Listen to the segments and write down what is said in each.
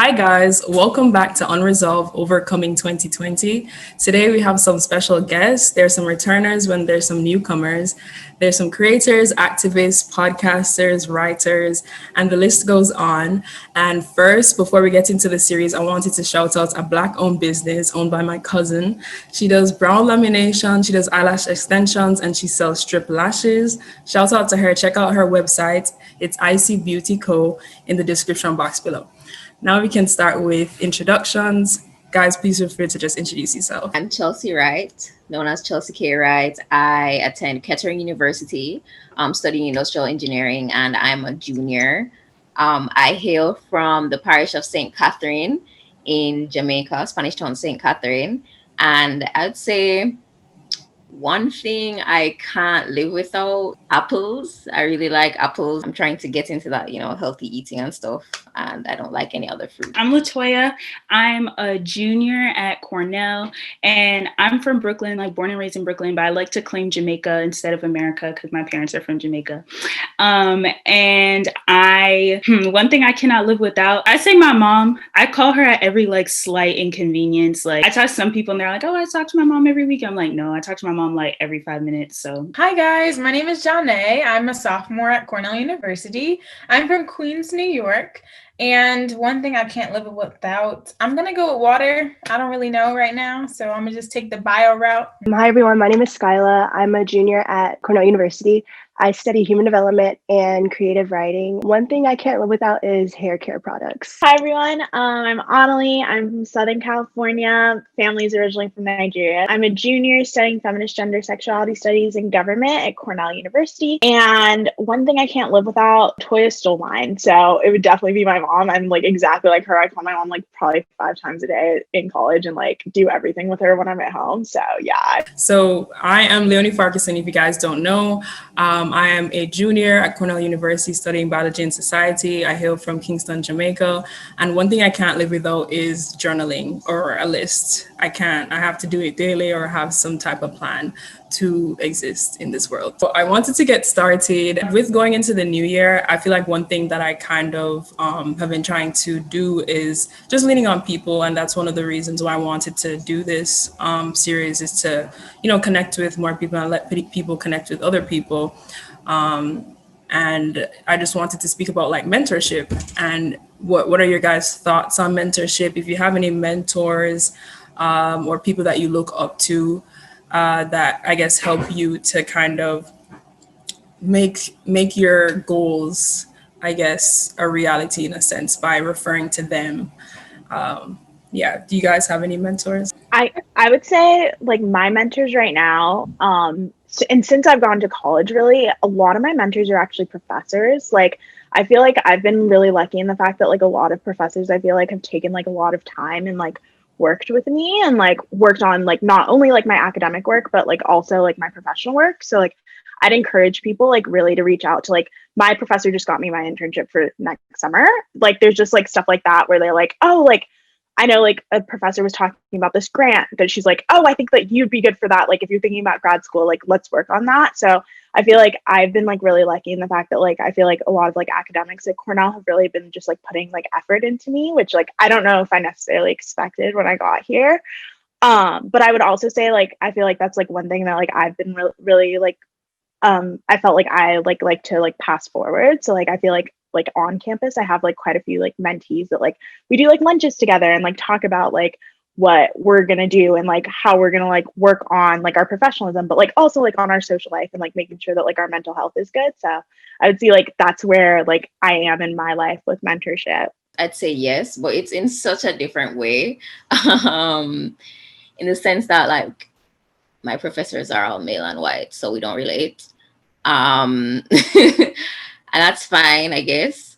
Hi guys, welcome back to Unresolved Overcoming 2020. Today we have some special guests. There's some returners when there's some newcomers. There's some creators, activists, podcasters, writers, and the list goes on. And first, before we get into the series, I wanted to shout out a Black-owned business owned by my cousin. She does brow lamination, she does eyelash extensions, and she sells strip lashes. Shout out to her. Check out her website. It's IC Beauty Co. in the description box below. Now we can start with introductions. Guys, please feel free to just introduce yourself. I'm Chelsea Wright, known as Chelsea K. Wright. I attend Kettering University, studying industrial engineering, and I'm a junior. I hail from the parish of St. Catherine in Jamaica, Spanish Town St. Catherine. And I'd say one thing I can't live without, apples. I really like apples. I'm trying to get into that, healthy eating and stuff. And I don't like any other fruit. I'm Lotoya. I'm a junior at Cornell, and I'm from Brooklyn, like born and raised in Brooklyn, but I like to claim Jamaica instead of America because my parents are from Jamaica. And one thing I cannot live without, I say my mom. I call her at every slight inconvenience. Like, I talk to some people and they're like, oh, I talk to my mom every week. I'm like, no, I talk to my mom like every 5 minutes. So hi guys, my name is Jahnay. I'm a sophomore at Cornell University. I'm from Queens, New York. And one thing I can't live without, I'm going to go with water. I don't really know right now, so I'm going to just take the bio route. Hi, everyone. My name is Skyla. I'm a junior at Cornell University. I study human development and creative writing. One thing I can't live without is hair care products. Hi, everyone. I'm Anuli. I'm from Southern California. Family's originally from Nigeria. I'm a junior studying feminist gender sexuality studies and government at Cornell University. And one thing I can't live without, Toya stole mine. So it would definitely be my mom. I'm exactly like her. I call my mom probably 5 times a day in college and do everything with her when I'm at home. So yeah. So I am Leonie Farquharson, if you guys don't know. I am a junior at Cornell University studying biology and society. I hail from Kingston, Jamaica. And one thing I can't live without is journaling or a list. I have to do it daily or have some type of plan to exist in this world. So I wanted to get started with going into the new year. I feel like one thing that I kind of have been trying to do is just leaning on people. And that's one of the reasons why I wanted to do this series is to, connect with more people and let people connect with other people. And I just wanted to speak about mentorship and what are your guys' thoughts on mentorship? If you have any mentors or people that you look up to that I guess help you to kind of make your goals, I guess, a reality in a sense by referring to them. Do you guys have any mentors? I would say my mentors right now, and since I've gone to college, really, a lot of my mentors are actually professors. I feel like I've been really lucky in the fact that a lot of professors I feel like have taken a lot of time and worked with me and worked on not only my academic work, but also my professional work. So I'd encourage people really to reach out to my professor just got me my internship for next summer. There's just stuff like that where they're I know a professor was talking about this grant that she's oh, I think that you'd be good for that. If you're thinking about grad school, let's work on that. So I feel I've been really lucky in the fact that I feel a lot of academics at Cornell have really been just putting effort into me, which I don't know if I necessarily expected when I got here. But I would also say I feel that's one thing that I've been really I felt I like to pass forward. So I feel on campus I have quite a few mentees that we do lunches together and talk about what we're gonna do and how we're gonna work on our professionalism, but also on our social life and making sure that our mental health is good. So I would see that's where I am in my life with mentorship. I'd say yes, but it's in such a different way. In the sense that my professors are all male and white, so we don't relate. And that's fine, I guess.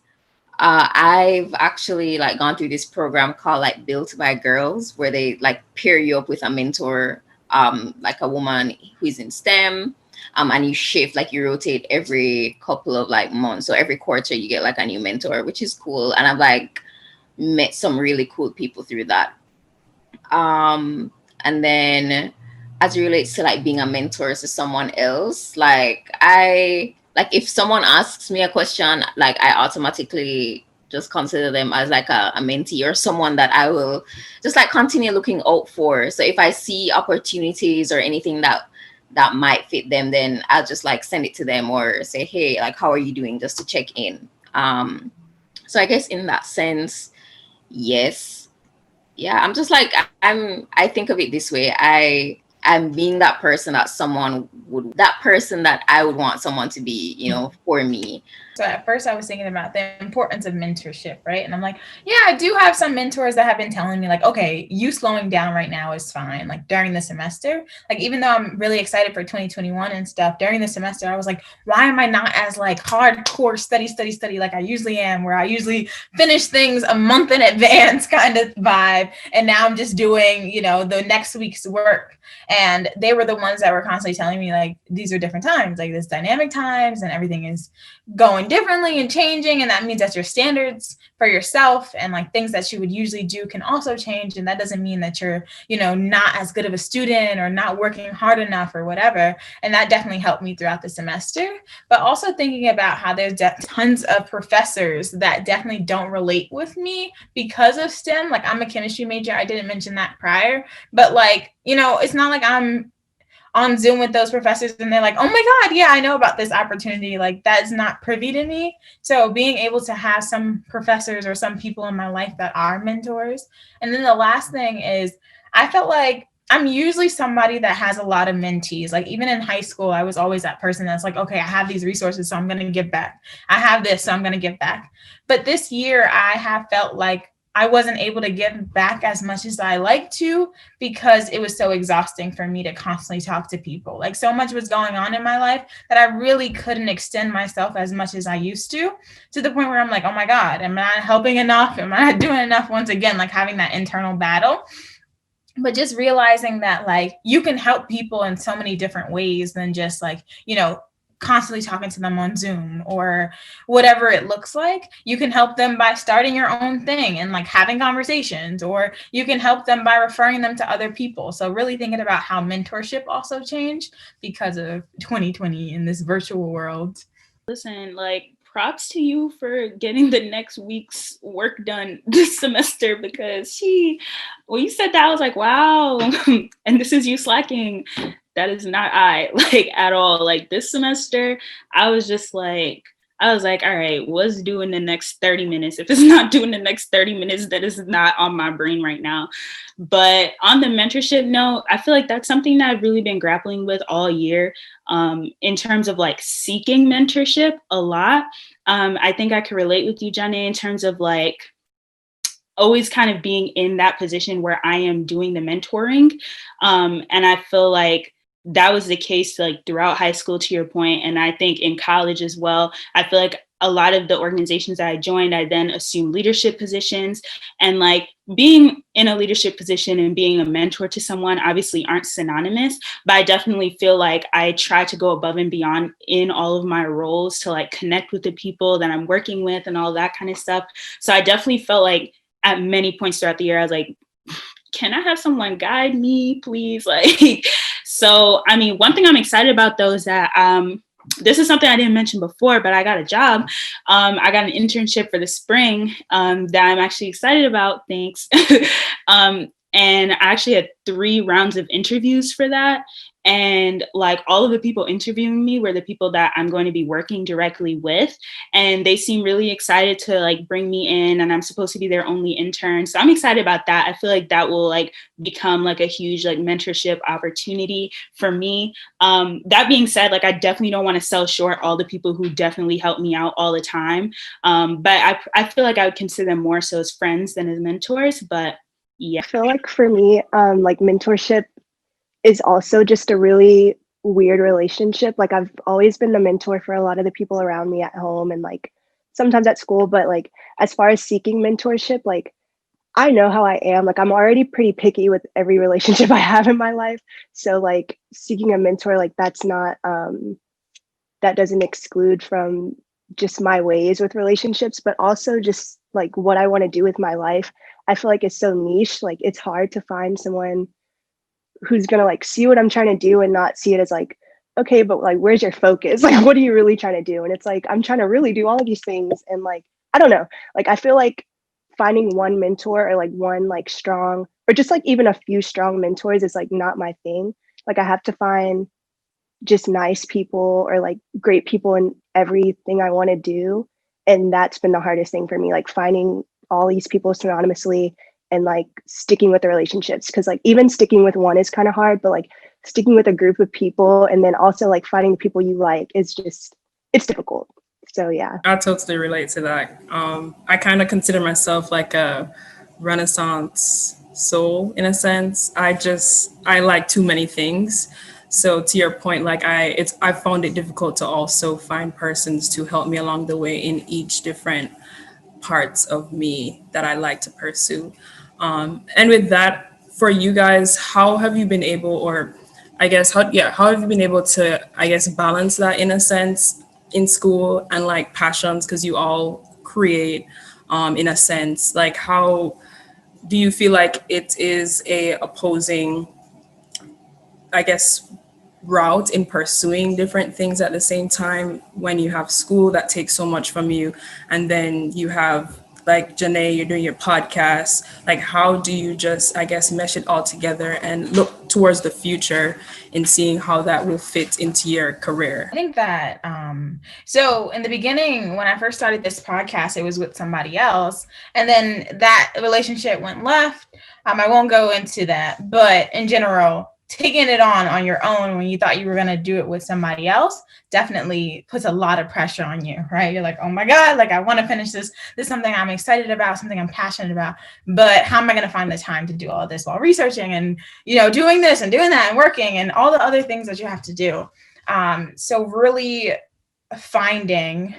I've actually gone through this program called Built by Girls, where they pair you up with a mentor, a woman who is in STEM, and you shift, you rotate every couple of months. So every quarter you get a new mentor, which is cool. And I've met some really cool people through that. And then as it relates to being a mentor to someone else, if someone asks me a question, I automatically just consider them as like a mentee or someone that I will just like continue looking out for. So if I see opportunities or anything that might fit them, then I'll just like send it to them or say, hey, like, how are you doing, just to check in. So I guess in that sense, yes. Yeah, I'm just like, I think of it this way. I'm being that person that I would want someone to be, you know, for me. So at first I was thinking about the importance of mentorship, right? And I'm like, yeah, I do have some mentors that have been telling me like, okay, you slowing down right now is fine. Like during the semester, like even though I'm really excited for 2021 and stuff, during the semester, I was like, why am I not as like hardcore study like I usually am, where I usually finish things a month in advance kind of vibe. And now I'm just doing, you know, the next week's work. And they were the ones that were constantly telling me like, these are different times, like this dynamic times, and everything is going differently and changing, and that means that your standards for yourself and like things that you would usually do can also change. And that doesn't mean that you're, you know, not as good of a student or not working hard enough or whatever. And that definitely helped me throughout the semester. But also thinking about how there's tons of professors that definitely don't relate with me because of STEM. Like I'm a chemistry major, I didn't mention that prior, but like, you know, it's not like I'm on Zoom with those professors and they're like, oh my God, yeah, I know about this opportunity. Like that's not privy to me. So being able to have some professors or some people in my life that are mentors. And then the last thing is I felt like I'm usually somebody that has a lot of mentees. Like even in high school, I was always that person that's like, okay, I have these resources, so I'm going to give back. I have this, so I'm going to give back. But this year I have felt like I wasn't able to give back as much as I like to because it was so exhausting for me to constantly talk to people. Like so much was going on in my life that I really couldn't extend myself as much as I used to the point where I'm like, oh my God, am I not helping enough? Am I not doing enough? Once again, like having that internal battle. But just realizing that like you can help people in so many different ways than just like, you know, constantly talking to them on Zoom or whatever it looks like. You can help them by starting your own thing and like having conversations, or you can help them by referring them to other people. So really thinking about how mentorship also changed because of 2020 in this virtual world. Listen, like props to you for getting the next week's work done this semester, because when you said that, I was like, wow. And this is you slacking. That is not I, like at all. Like this semester, I was like, all right, what's doing the next 30 minutes? If it's not doing the next 30 minutes, that is not on my brain right now. But on the mentorship note, I feel like that's something that I've really been grappling with all year, in terms of like seeking mentorship a lot. I think I could relate with you, Jahnay, in terms of like always kind of being in that position where I am doing the mentoring. And I feel like that was the case like throughout high school, to your point. And I think in college as well, I feel like a lot of the organizations that I joined, I then assumed leadership positions, and like being in a leadership position and being a mentor to someone obviously aren't synonymous, but I definitely feel like I try to go above and beyond in all of my roles to like connect with the people that I'm working with and all that kind of stuff. So I definitely felt like at many points throughout the year, I was like, can I have someone guide me, please? Like, so, I mean, one thing I'm excited about though is that this is something I didn't mention before, but I got a job. I got an internship for the spring that I'm actually excited about. Thanks. And I actually had 3 rounds of interviews for that. And like all of the people interviewing me were the people that I'm going to be working directly with. And they seem really excited to like bring me in, and I'm supposed to be their only intern. So I'm excited about that. I feel like that will like become like a huge like mentorship opportunity for me. That being said, like I definitely don't want to sell short all the people who definitely help me out all the time. But I feel like I would consider them more so as friends than as mentors. But yeah. I feel like for me, like mentorship is also just a really weird relationship. Like I've always been the mentor for a lot of the people around me at home and like sometimes at school, but like as far as seeking mentorship, like I know how I am. Like I'm already pretty picky with every relationship I have in my life. So like seeking a mentor, like that's not, that doesn't exclude from just my ways with relationships, but also just like what I want to do with my life. I feel like it's so niche. Like it's hard to find someone who's gonna like see what I'm trying to do and not see it as like, okay, but like where's your focus? Like what are you really trying to do? And it's like I'm trying to really do all of these things, and like I don't know. Like, I feel like finding one mentor or like one like strong or just like even a few strong mentors is like not my thing. Like, I have to find just nice people or like great people in everything I want to do. And that's been the hardest thing for me, like finding all these people synonymously and like sticking with the relationships. Cause like even sticking with one is kind of hard, but like sticking with a group of people and then also like finding the people you like is just, it's difficult. So yeah. I totally relate to that. I kind of consider myself like a Renaissance soul in a sense. I like too many things. So to your point, like I found it difficult to also find persons to help me along the way in each different parts of me that I like to pursue. And with that, for you guys, how have you been able, or I guess, how have you been able to, I guess, balance that in a sense in school and like passions, because you all create in a sense, like how do you feel like it is a opposing, I guess, route in pursuing different things at the same time when you have school that takes so much from you, and then you have like Jahnay, you're doing your podcast. Like, how do you just, I guess, mesh it all together and look towards the future and seeing how that will fit into your career? I think that, so in the beginning, when I first started this podcast, it was with somebody else. And then that relationship went left. I won't go into that, but in general, taking it on your own when you thought you were going to do it with somebody else definitely puts a lot of pressure on you, right? You're like, oh my God, like I want to finish this. This is something I'm excited about, something I'm passionate about, but how am I going to find the time to do all this while researching and, doing this and doing that and working and all the other things that you have to do. So really finding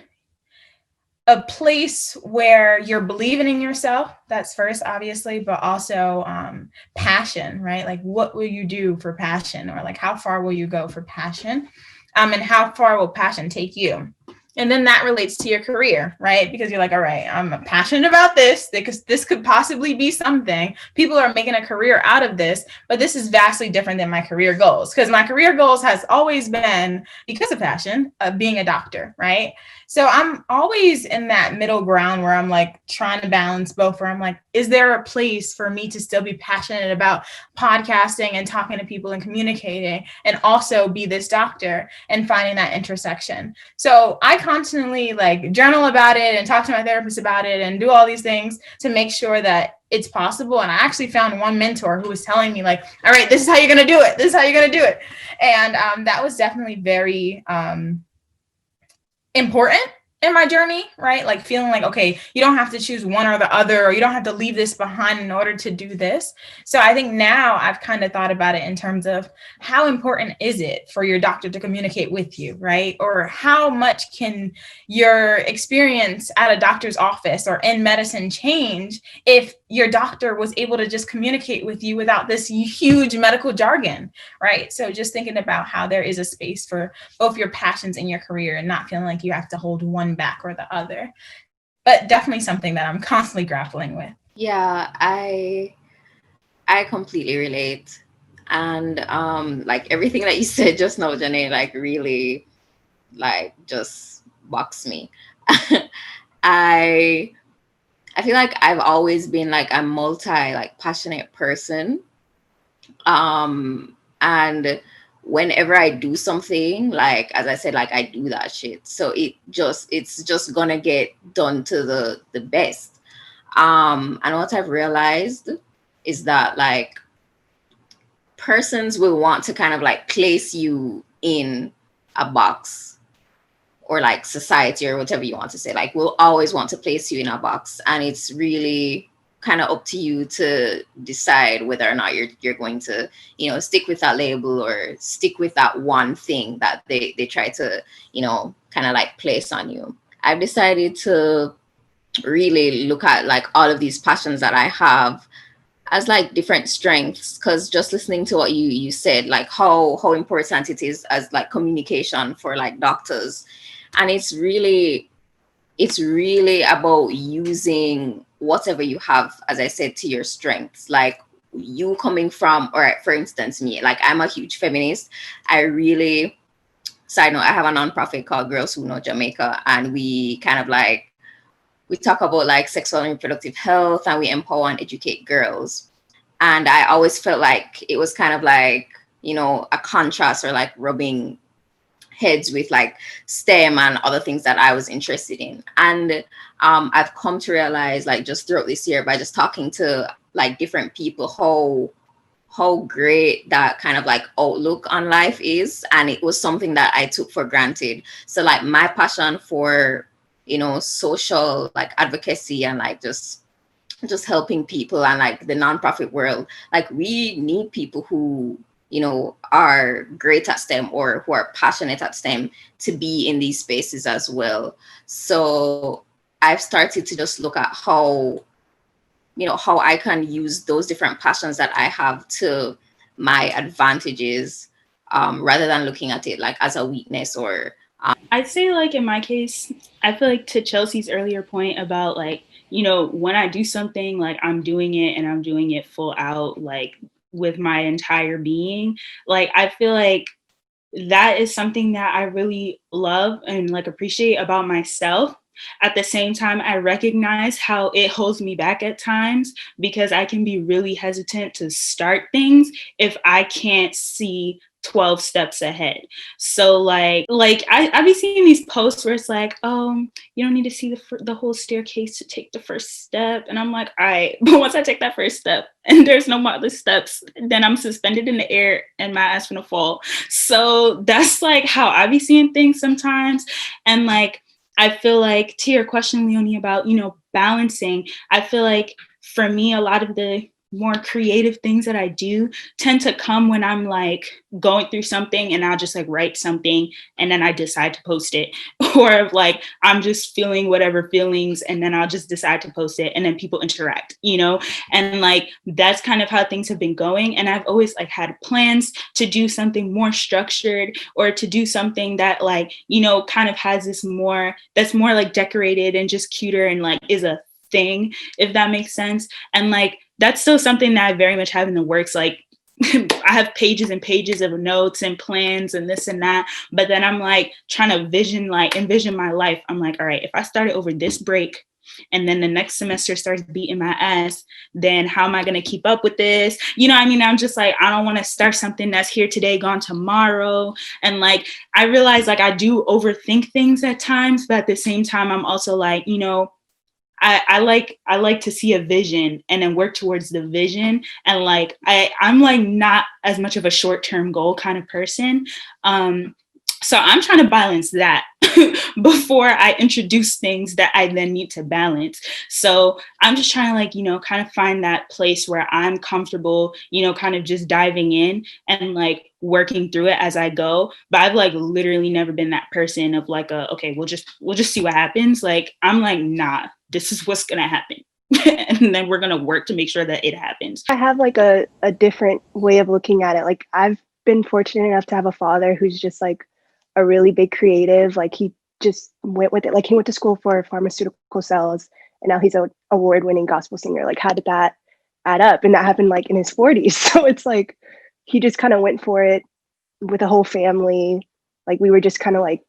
a place where you're believing in yourself, that's first, obviously, but also passion, right? Like, what will you do for passion, or like, how far will you go for passion? And how far will passion take you? And then that relates to your career, right? Because you're like, all right, I'm passionate about this because this could possibly be something. People are making a career out of this, but this is vastly different than my career goals, because my career goals has always been, because of passion, being a doctor, right? So I'm always in that middle ground where I'm like trying to balance both, where I'm like, is there a place for me to still be passionate about podcasting and talking to people and communicating and also be this doctor, and finding that intersection? So I constantly like journal about it and talk to my therapist about it and do all these things to make sure that it's possible. And I actually found one mentor who was telling me like, all right, this is how you're going to do it. This is how you're going to do it. And that was definitely very important in my journey, right? Like feeling like, okay, you don't have to choose one or the other, or you don't have to leave this behind in order to do this. So I think now I've kind of thought about it in terms of how important is it for your doctor to communicate with you, right? Or how much can your experience at a doctor's office or in medicine change if your doctor was able to just communicate with you without this huge medical jargon, right? So just thinking about how there is a space for both your passions and your career, and not feeling like you have to hold one back or the other. But definitely something that I'm constantly grappling with. Yeah, I completely relate. And like everything that you said just now, Jahnay, like really like just boxed me. I feel like I've always been like a passionate person. And whenever I do something, like, as I said, like I do that shit. So it's just gonna get done to the best. And what I've realized is that like persons will want to kind of like place you in a box, or like society, or whatever you want to say, like we'll always want to place you in a box. And it's really kind of up to you to decide whether or not you're going to, stick with that label or stick with that one thing that they try to, kind of like place on you. I've decided to really look at like all of these passions that I have as like different strengths, because just listening to what you said, like how important it is as like communication for like doctors. And it's really about using whatever you have, as I said, to your strengths. Like you coming from, all right, for instance, me, like I'm a huge feminist. Side note, I have a nonprofit called Girls Who Know Jamaica, and we kind of like, we talk about like sexual and reproductive health, and we empower and educate girls. And I always felt like it was kind of like, you know, a contrast or like rubbing heads with like STEM and other things that I was interested in. And I've come to realize, like, just throughout this year by just talking to like different people, how great that kind of like outlook on life is. And it was something that I took for granted. So like my passion for, you know, social like advocacy and like just helping people and like the nonprofit world, like we need people who, you know, are great at STEM or who are passionate at STEM to be in these spaces as well. So I've started to just look at how, you know, how I can use those different passions that I have to my advantages, rather than looking at it like as a weakness or. I'd say like in my case, I feel like to Chelsea's earlier point about like, you know, when I do something, like I'm doing it and I'm doing it full out, like with my entire being. Like, I feel like that is something that I really love and like appreciate about myself. At the same time, I recognize how it holds me back at times because I can be really hesitant to start things if I can't see 12 steps ahead. So like I be seeing these posts where it's like, you don't need to see the whole staircase to take the first step. And I'm like, all right, but once I take that first step and there's no more other steps, then I'm suspended in the air and my ass gonna fall. So that's like how I be seeing things sometimes. And like, I feel like to your question, Leonie, about, you know, balancing, I feel like for me, a lot of the more creative things that I do tend to come when I'm like going through something and I'll just like write something and then I decide to post it, or like I'm just feeling whatever feelings and then I'll just decide to post it and then people interact, you know, and like that's kind of how things have been going. And I've always like had plans to do something more structured or to do something that like, you know, kind of has this more, that's more like decorated and just cuter and like is a thing, if that makes sense. And like, that's still something that I very much have in the works. Like I have pages and pages of notes and plans and this and that. But then I'm like trying to envision my life. I'm like, all right, if I started over this break and then the next semester starts beating my ass, then how am I going to keep up with this? You know what I mean? I'm just like, I don't want to start something that's here today, gone tomorrow. And like, I realize like I do overthink things at times, but at the same time, I'm also like, you know, I like to see a vision and then work towards the vision. And like, I'm like not as much of a short-term goal kind of person. So I'm trying to balance that before I introduce things that I then need to balance. So I'm just trying to like, you know, kind of find that place where I'm comfortable, you know, kind of just diving in and like working through it as I go. But I've like literally never been that person of like, okay, we'll just see what happens. Like, I'm like, nah, this is what's going to happen. And then we're going to work to make sure that it happens. I have like a different way of looking at it. Like I've been fortunate enough to have a father who's just like a really big creative. Like he just went with it. Like he went to school for pharmaceutical sales and now he's an award-winning gospel singer. Like how did that add up? And that happened like in his 40s. So it's like he just kind of went for it with the whole family. Like we were just kind of like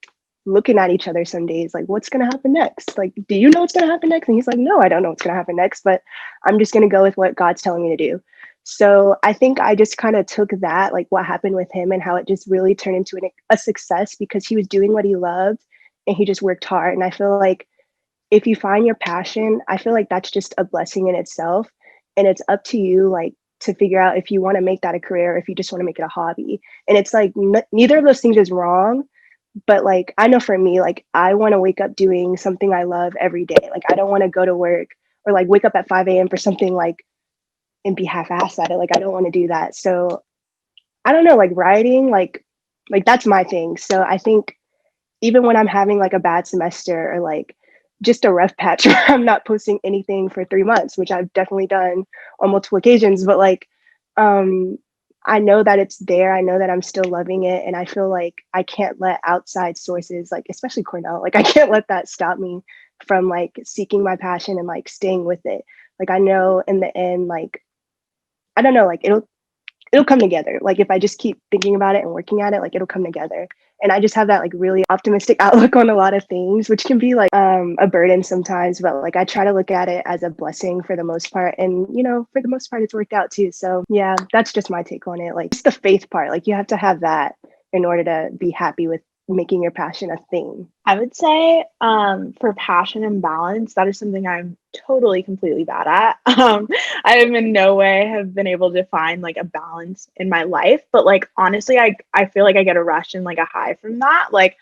looking at each other some days, like, what's going to happen next? Like, do you know what's going to happen next? And he's like, no, I don't know what's going to happen next, but I'm just going to go with what God's telling me to do. So I think I just kind of took that, like what happened with him and how it just really turned into a success because he was doing what he loved and he just worked hard. And I feel like if you find your passion, I feel like that's just a blessing in itself. And it's up to you, like, to figure out if you want to make that a career or if you just want to make it a hobby. And it's like neither of those things is wrong. But like, I know for me, like I want to wake up doing something I love every day. Like I don't want to go to work or like wake up at 5 a.m. for something like and be half-assed at it. Like I don't want to do that. So I don't know, like writing, like that's my thing. So I think even when I'm having like a bad semester or like just a rough patch where I'm not posting anything for 3 months, which I've definitely done on multiple occasions, but like I know that it's there. I know that I'm still loving it. And I feel like I can't let outside sources, like especially Cornell, like I can't let that stop me from like seeking my passion and like staying with it. Like I know in the end, like, I don't know, like it'll it'll come together. Like if I just keep thinking about it and working at it, like it'll come together. And I just have that like really optimistic outlook on a lot of things, which can be like a burden sometimes, but like I try to look at it as a blessing for the most part. And, you know, for the most part, it's worked out too. So yeah, that's just my take on it. Like it's the faith part. Like you have to have that in order to be happy with making your passion a thing. I would say for passion and balance, that is something I'm totally completely bad at. I have in no way have been able to find like a balance in my life, but like honestly, I feel like I get a rush and like a high from that. Like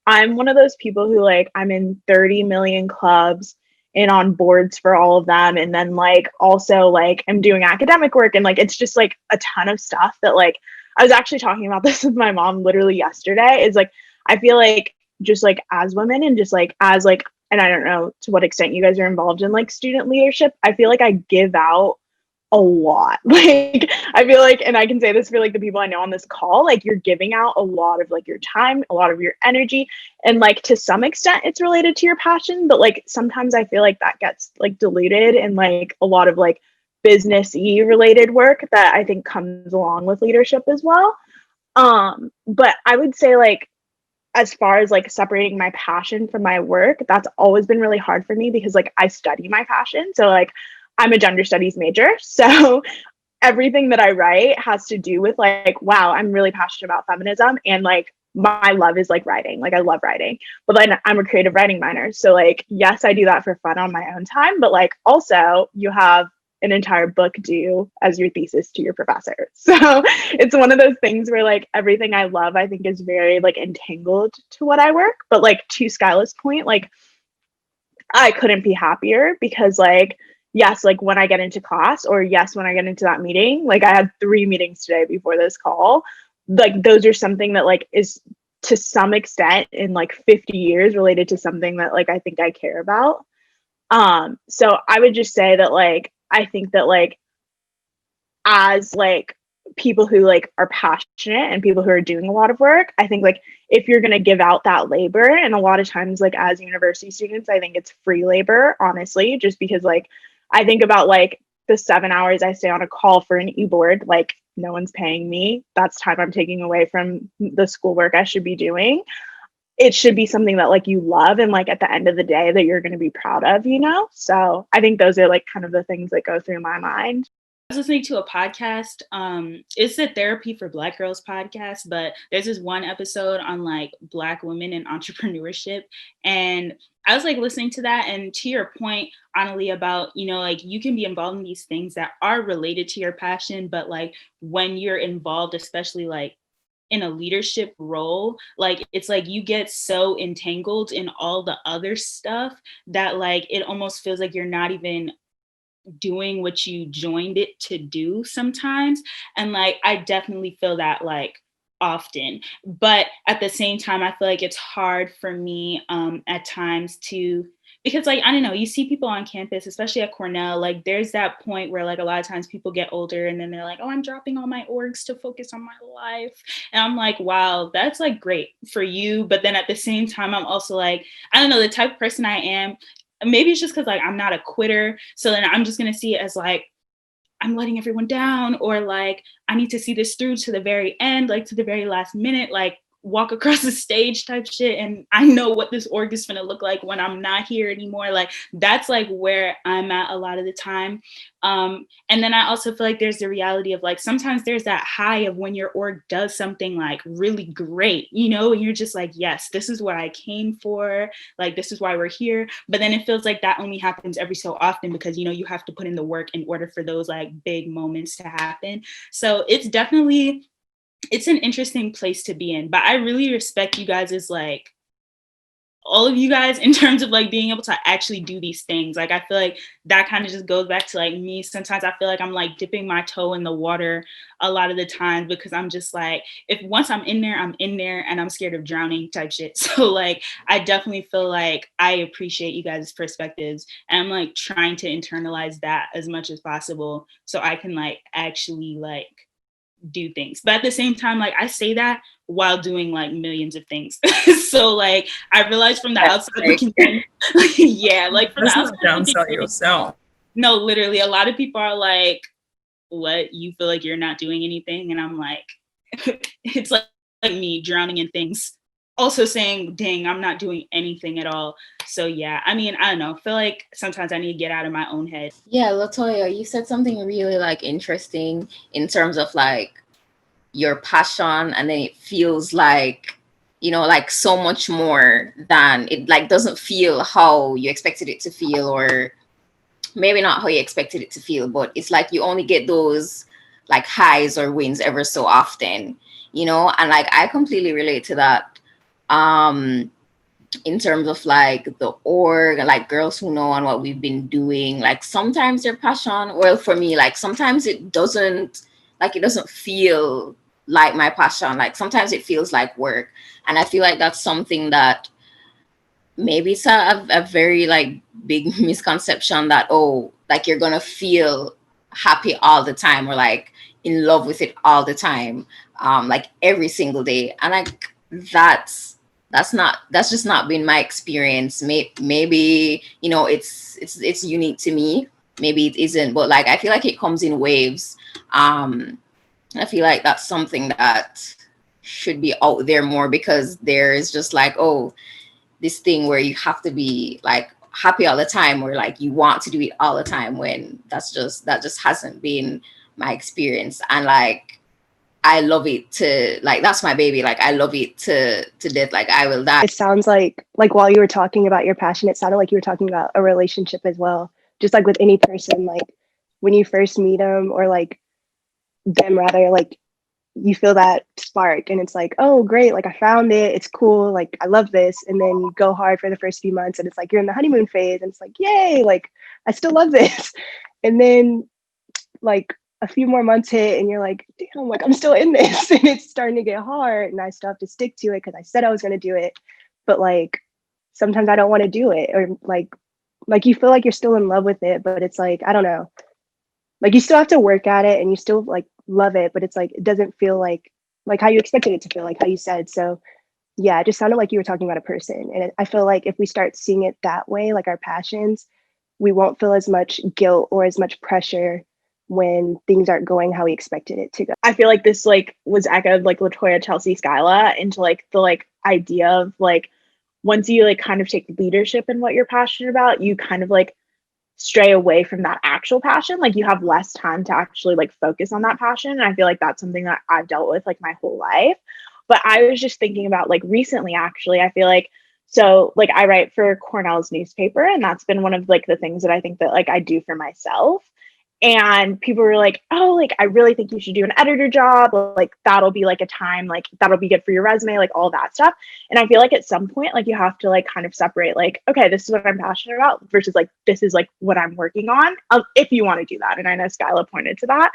I'm one of those people who like I'm in 30 million clubs and on boards for all of them, and then like also like I'm doing academic work, and like it's just like a ton of stuff that like I was actually talking about this with my mom literally yesterday. Is like I feel like just like as women and just like as like, and I don't know to what extent you guys are involved in like student leadership, I feel like I give out a lot. Like I feel like, and I can say this for like the people I know on this call, like you're giving out a lot of like your time, a lot of your energy, and like to some extent it's related to your passion, but like sometimes I feel like that gets like diluted in like a lot of like business-y related work that I think comes along with leadership as well. But I would say like as far as like separating my passion from my work, that's always been really hard for me because like I study my passion. So like I'm a gender studies major. So everything that I write has to do with like, wow, I'm really passionate about feminism, and like my love is like writing. Like I love writing, but then I'm a creative writing minor. So like, yes, I do that for fun on my own time, but like also you have an entire book due as your thesis to your professor. So it's one of those things where like everything I love, I think is very like entangled to what I work. But like to Skyla's point, like I couldn't be happier because like, yes, like when I get into class or yes, when I get into that meeting, like I had 3 meetings today before this call, like those are something that like is to some extent in like 50 years related to something that like I think I care about. So I would just say that like I think that like as like people who like are passionate and people who are doing a lot of work, I think like if you're going to give out that labor, and a lot of times like as university students, I think it's free labor, honestly, just because like I think about like the 7 hours I stay on a call for an e-board, like no one's paying me. That's time I'm taking away from the schoolwork I should be doing. It should be something that like you love, and like at the end of the day that you're going to be proud of, you know? So I think those are like kind of the things that go through my mind. I was listening to a podcast. It's the Therapy for Black Girls podcast, but there's this one episode on like Black women and entrepreneurship. And I was like listening to that, and to your point, Anuli, about, you know, like you can be involved in these things that are related to your passion, but like when you're involved, especially like in a leadership role, like it's like you get so entangled in all the other stuff that like it almost feels like you're not even doing what you joined it to do sometimes. And like I definitely feel that like often, but at the same time I feel like it's hard for me at times to, because like I don't know, you see people on campus, especially at Cornell, like there's that point where like a lot of times people get older and then they're like, oh, I'm dropping all my orgs to focus on my life. And I'm like, wow, that's like great for you. But then at the same time, I'm also like, I don't know, the type of person I am, maybe it's just because like I'm not a quitter. So then I'm just gonna see it as like I'm letting everyone down, or like I need to see this through to the very end, like to the very last minute, like walk across the stage type shit. And I know what this org is gonna look like when I'm not here anymore. Like that's like where I'm at a lot of the time. And then I also feel like there's the reality of like sometimes there's that high of when your org does something like really great, you know, and you're just like, yes, this is what I came for, like this is why we're here. But then it feels like that only happens every so often because, you know, you have to put in the work in order for those like big moments to happen. So it's definitely, it's an interesting place to be in. But I really respect you guys as like all of you guys in terms of like being able to actually do these things. Like I feel like that kind of just goes back to like me. Sometimes I feel like I'm like dipping my toe in the water a lot of the time because I'm just like, if once I'm in there and I'm scared of drowning type shit. So like I definitely feel like I appreciate you guys' perspectives, and I'm like trying to internalize that as much as possible so I can like actually like do things. But at the same time, like I say that while doing like millions of things. So like I realized from the outside looking in, yeah, like from the outside downsell yourself. No, literally a lot of people are like, what? You feel like you're not doing anything? And I'm like, it's like me drowning in things. Also saying, dang, I'm not doing anything at all. So yeah, I mean, I don't know. I feel like sometimes I need to get out of my own head. Yeah, Lotoya, you said something really like interesting in terms of like your passion, and then it feels like, you know, like so much more than it, like doesn't feel how you expected it to feel, or maybe not how you expected it to feel, but it's like you only get those like highs or wins ever so often, you know. And like I completely relate to that in terms of like the org, like Girls Who Know and what we've been doing. Like sometimes your passion, well, for me, like sometimes it doesn't feel like my passion. Like sometimes it feels like work. And I feel like that's something that maybe it's a very like big misconception that, oh, like you're gonna feel happy all the time, or like in love with it all the time, like every single day. And like that's just not been my experience. Maybe, you know, it's unique to me, maybe it isn't, but like I feel like it comes in waves. I feel like that's something that should be out there more, because there is just like, oh, this thing where you have to be like happy all the time, or like you want to do it all the time, when that just hasn't been my experience. And like I love it to, like, that's my baby. Like I love it to death. Like I will die. It sounds like while you were talking about your passion, it sounded like you were talking about a relationship as well. Just like with any person, like when you first meet them, or like them rather, like you feel that spark and it's like, oh great, like I found it, it's cool, like I love this. And then you go hard for the first few months and it's like you're in the honeymoon phase and it's like, yay, like I still love this. And then like a few more months hit and you're like, damn, like I'm still in this and it's starting to get hard and I still have to stick to it because I said I was going to do it, but like sometimes I don't want to do it, or like you feel like you're still in love with it, but it's like, I don't know, like you still have to work at it and you still like love it, but it's like it doesn't feel like how you expected it to feel, like how you said. So yeah, it just sounded like you were talking about a person, and I feel like if we start seeing it that way, like our passions, we won't feel as much guilt or as much pressure when things aren't going how we expected it to go. I feel like this like was echoed like Lotoya, Chelsea, Skyla into like the like idea of like once you like kind of take leadership in what you're passionate about, you kind of like stray away from that actual passion. Like you have less time to actually like focus on that passion. And I feel like that's something that I've dealt with like my whole life. But I was just thinking about like recently, actually, I feel like, so like I write for Cornell's newspaper, and that's been one of like the things that I think that like I do for myself. And people were like, oh, like I really think you should do an editor job, like that'll be like a time, like that'll be good for your resume, like all that stuff. And I feel like at some point, like you have to like kind of separate, like, okay, this is what I'm passionate about versus like this is like what I'm working on, if you want to do that. And I know Skyla pointed to that,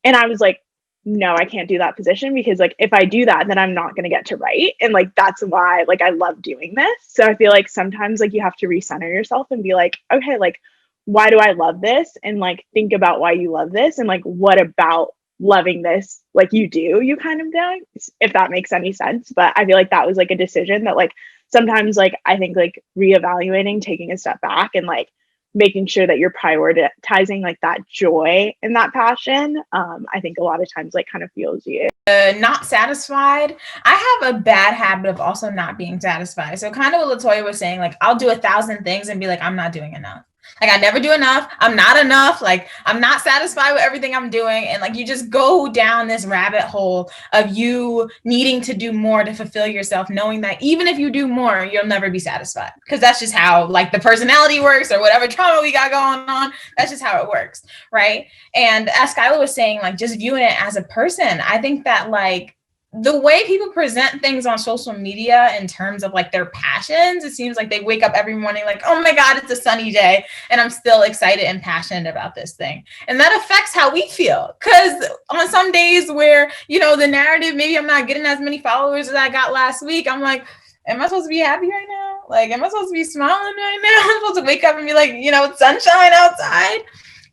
and I was like, no, I can't do that position, because like if I do that, then I'm not going to get to write. And like that's why like I love doing this. So I feel like sometimes like you have to recenter yourself and be like, okay, like why do I love this? And like think about why you love this, and like what about loving this like you kind of do, if that makes any sense. But I feel like that was like a decision that like sometimes like I think like reevaluating, taking a step back, and like making sure that you're prioritizing like that joy and that passion, I think a lot of times like kind of fuels you. Not satisfied. I have a bad habit of also not being satisfied. So kind of what Lotoya was saying, like I'll do 1,000 things and be like, I'm not doing enough. Like I never do enough. I'm not enough. Like I'm not satisfied with everything I'm doing. And like you just go down this rabbit hole of you needing to do more to fulfill yourself, knowing that even if you do more, you'll never be satisfied. Because that's just how like the personality works, or whatever trauma we got going on. That's just how it works. Right. And as Skyla was saying, like just viewing it as a person, I think that like the way people present things on social media in terms of like their passions, it seems like they wake up every morning like, oh my God, it's a sunny day and I'm still excited and passionate about this thing. And that affects how we feel. Because on some days where, you know, the narrative, maybe I'm not getting as many followers as I got last week, I'm like, am I supposed to be happy right now? Like, am I supposed to be smiling right now? I'm supposed to wake up and be like, you know, it's sunshine outside.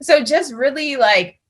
So just really like,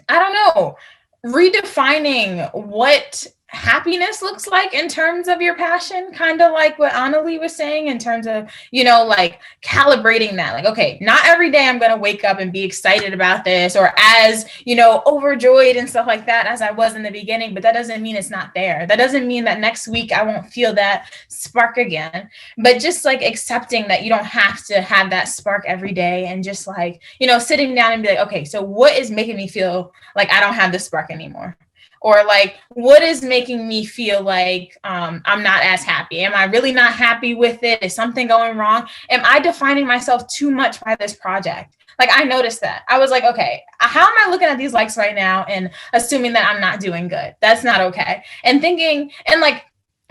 I don't know, redefining what happiness looks like in terms of your passion, kind of like what Anuli was saying in terms of, you know, like calibrating that. Like, okay, not every day I'm going to wake up and be excited about this or as, you know, overjoyed and stuff like that as I was in the beginning, but that doesn't mean it's not there. That doesn't mean that next week I won't feel that spark again, but just like accepting that you don't have to have that spark every day and just like, you know, sitting down and be like, okay, so what is making me feel like I don't have this spark anymore? Or like, what is making me feel like I'm not as happy? Am I really not happy with it? Is something going wrong? Am I defining myself too much by this project? Like, I noticed that. I was like, okay, how am I looking at these likes right now and assuming that I'm not doing good? That's not okay. And thinking, and like,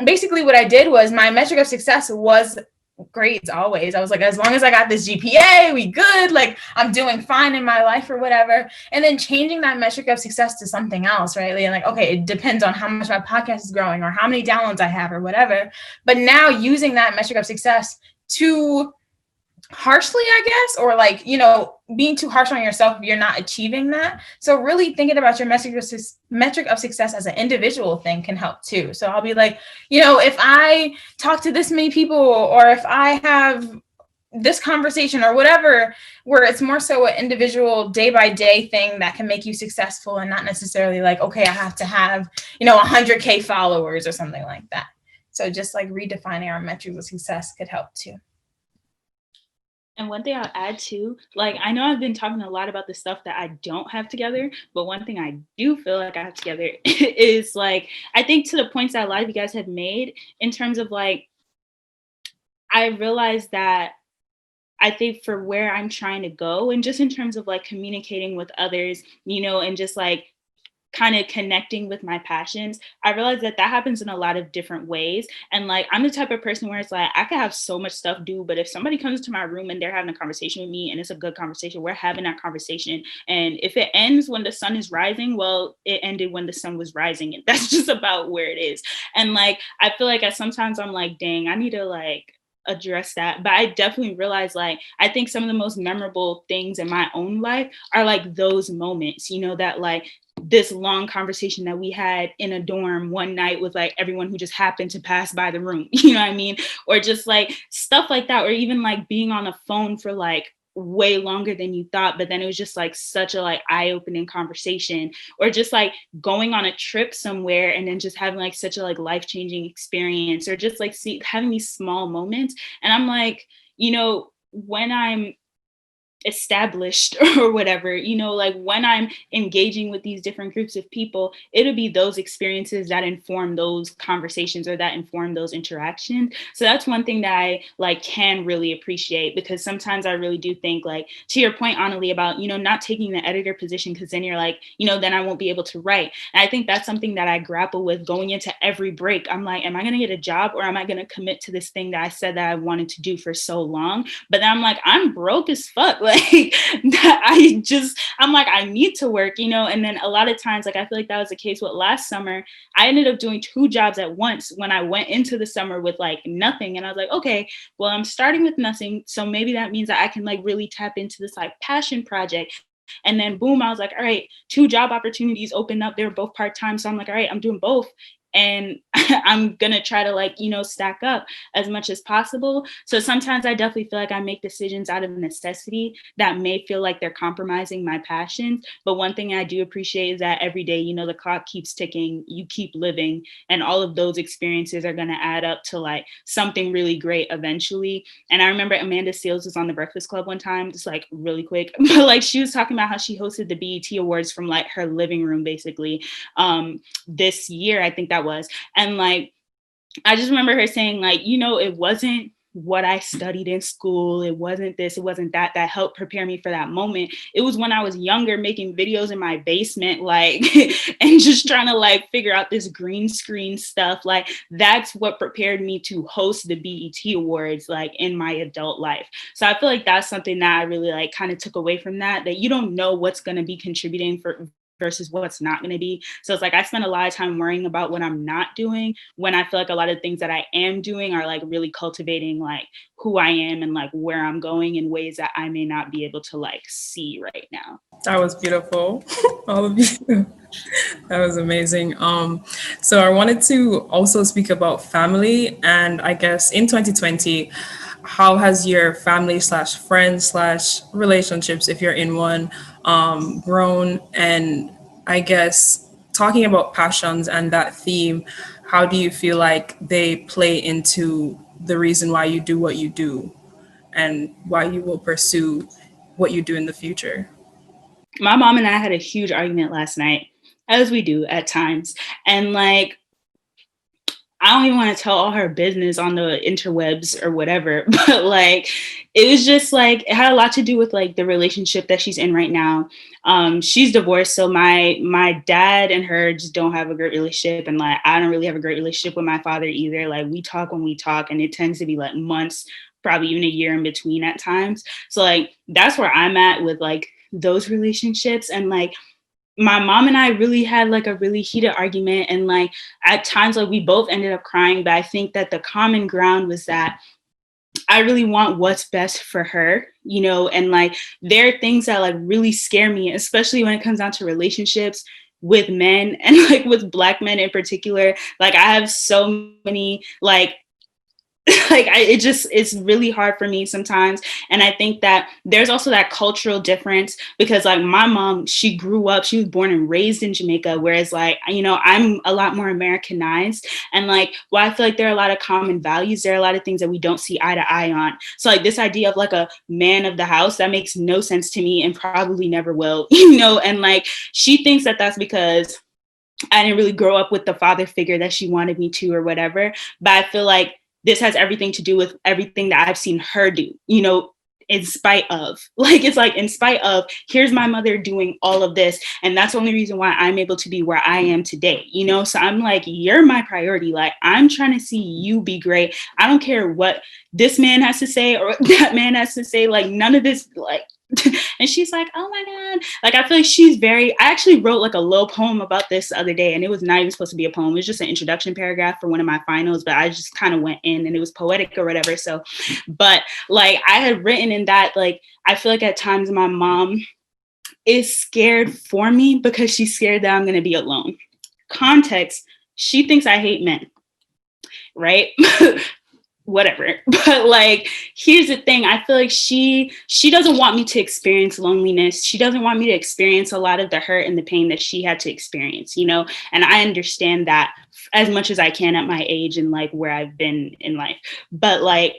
basically what I did was my metric of success was grades always. I was like, as long as I got this GPA, we good. Like, I'm doing fine in my life or whatever. And then changing that metric of success to something else, right? And like, okay, it depends on how much my podcast is growing or how many downloads I have or whatever. But now using that metric of success too harshly, I guess, or like, you know, being too harsh on yourself if you're not achieving that. So really thinking about your metric of success as an individual thing can help too. So I'll be like, you know, if I talk to this many people or if I have this conversation or whatever, where it's more so an individual day by day thing that can make you successful and not necessarily like, okay, I have to have, you know, 100K followers or something like that. So just like redefining our metrics of success could help too. And one thing I'll add too, like, I know I've been talking a lot about the stuff that I don't have together, but one thing I do feel like I have together is like, I think to the points that a lot of you guys have made in terms of like, I realized that I think for where I'm trying to go and just in terms of like communicating with others, you know, and just like kind of connecting with my passions, I realized that that happens in a lot of different ways. And like, I'm the type of person where it's like, I could have so much stuff due, but if somebody comes to my room and they're having a conversation with me and it's a good conversation, we're having that conversation. And if it ends when the sun is rising, well, it ended when the sun was rising. And that's just about where it is. And like, I feel like sometimes I'm like, dang, I need to like address that. But I definitely realized like, I think some of the most memorable things in my own life are like those moments, you know, that like, this long conversation that we had in a dorm one night with like everyone who just happened to pass by the room, you know what I mean? Or just like stuff like that, or even like being on the phone for like way longer than you thought, but then it was just like such a like eye-opening conversation, or just like going on a trip somewhere and then just having like such a like life-changing experience, or just like having these small moments. And I'm like, you know, when I'm established or whatever, you know, like when I'm engaging with these different groups of people, it'll be those experiences that inform those conversations or that inform those interactions. So that's one thing that I like can really appreciate, because sometimes I really do think like, to your point, Anuli, about, you know, not taking the editor position, because then you're like, you know, then I won't be able to write. And I think that's something that I grapple with going into every break. I'm like, am I going to get a job, or am I going to commit to this thing that I said that I wanted to do for so long? But then I'm like, I'm broke as fuck. Like I'm like, I need to work, you know? And then a lot of times, like, I feel like that was the case with last summer. I ended up doing 2 jobs at once when I went into the summer with like nothing. And I was like, okay, well, I'm starting with nothing. So maybe that means that I can like really tap into this like passion project. And then boom, I was like, all right, 2 job opportunities opened up. They were both part-time. So I'm like, all right, I'm doing both. And I'm going to try to like, you know, stack up as much as possible. So sometimes I definitely feel like I make decisions out of necessity that may feel like they're compromising my passions. But one thing I do appreciate is that every day, you know, the clock keeps ticking, you keep living, and all of those experiences are going to add up to like something really great eventually. And I remember Amanda Seales was on the Breakfast Club one time, just like really quick, but like she was talking about how she hosted the BET Awards from like her living room, basically, this year, I think that was. And like, I just remember her saying like, you know, it wasn't what I studied in school. It wasn't this, it wasn't that helped prepare me for that moment. It was when I was younger making videos in my basement, like, and just trying to like figure out this green screen stuff. Like, that's what prepared me to host the BET Awards, like in my adult life. So I feel like that's something that I really like kind of took away from that you don't know what's going to be contributing for versus what's not going to be. So it's like I spend a lot of time worrying about what I'm not doing, when I feel like a lot of things that I am doing are like really cultivating like who I am and like where I'm going in ways that I may not be able to like see right now. That was beautiful. All of you. That was amazing. So I wanted to also speak about family, and I guess in 2020, how has your family slash friends slash relationships, if you're in one, grown? And I guess talking about passions and that theme, how do you feel like they play into the reason why you do what you do and why you will pursue what you do in the future? My mom and I had a huge argument last night, as we do at times. And like, I don't even want to tell all her business on the interwebs or whatever, but like, it was just like, it had a lot to do with like the relationship that she's in right now. She's divorced. So my dad and her just don't have a great relationship. And like, I don't really have a great relationship with my father either. Like we talk when we talk, and it tends to be like months, probably even a year in between at times. So like, that's where I'm at with like those relationships. And like, my mom and I really had like a really heated argument, and like at times like we both ended up crying, but I think that the common ground was that I really want what's best for her, you know, and like there are things that like really scare me, especially when it comes down to relationships with men and like with Black men in particular. Like I have so many like it's really hard for me sometimes. And I think that there's also that cultural difference, because like my mom, she was born and raised in Jamaica, whereas like, you know, I'm a lot more Americanized. And like, well, I feel like there are a lot of common values. There are a lot of things that we don't see eye to eye on. So like this idea of like a man of the house, that makes no sense to me and probably never will, you know. And like, she thinks that that's because I didn't really grow up with the father figure that she wanted me to or whatever. But I feel like this has everything to do with everything that I've seen her do, you know, in spite of, like, it's like in spite of, here's my mother doing all of this. And that's the only reason why I'm able to be where I am today, you know? So I'm like, you're my priority. Like, I'm trying to see you be great. I don't care what this man has to say or what that man has to say. Like, none of this, like, and she's like, oh my God. Like, I feel like I actually wrote like a little poem about this the other day, and it was not even supposed to be a poem. It was just an introduction paragraph for one of my finals, but I just kind of went in and it was poetic or whatever. So, but like I had written in that, like, I feel like at times my mom is scared for me because she's scared that I'm going to be alone. Context, she thinks I hate men, right? Whatever. But like, here's the thing. I feel like she doesn't want me to experience loneliness. She doesn't want me to experience a lot of the hurt and the pain that she had to experience, you know? And I understand that as much as I can at my age and like where I've been in life. But like,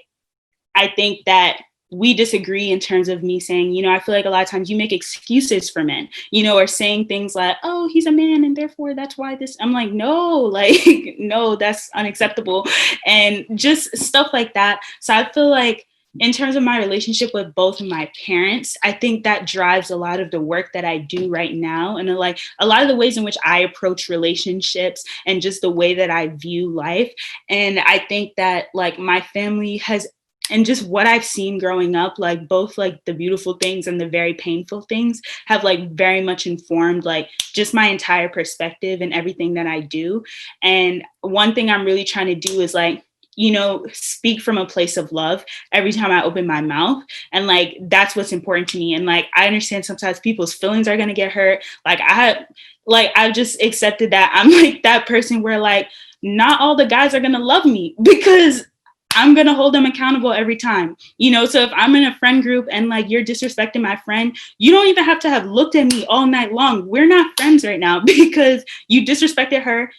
I think that we disagree in terms of me saying, you know, I feel like a lot of times you make excuses for men, you know, or saying things like, oh, he's a man and therefore that's why this. I'm like, no, like, no, that's unacceptable. And just stuff like that. So I feel like in terms of my relationship with both of my parents, I think that drives a lot of the work that I do right now. And like a lot of the ways in which I approach relationships and just the way that I view life. And I think that like my family has, and just what I've seen growing up, like both like the beautiful things and the very painful things have like very much informed like just my entire perspective and everything that I do. And one thing I'm really trying to do is like, you know, speak from a place of love every time I open my mouth. And like, that's what's important to me. And like, I understand sometimes people's feelings are going to get hurt. Like I've just accepted that I'm like that person where like, not all the guys are going to love me because I'm going to hold them accountable every time, you know? So if I'm in a friend group and like you're disrespecting my friend, you don't even have to have looked at me all night long. We're not friends right now because you disrespected her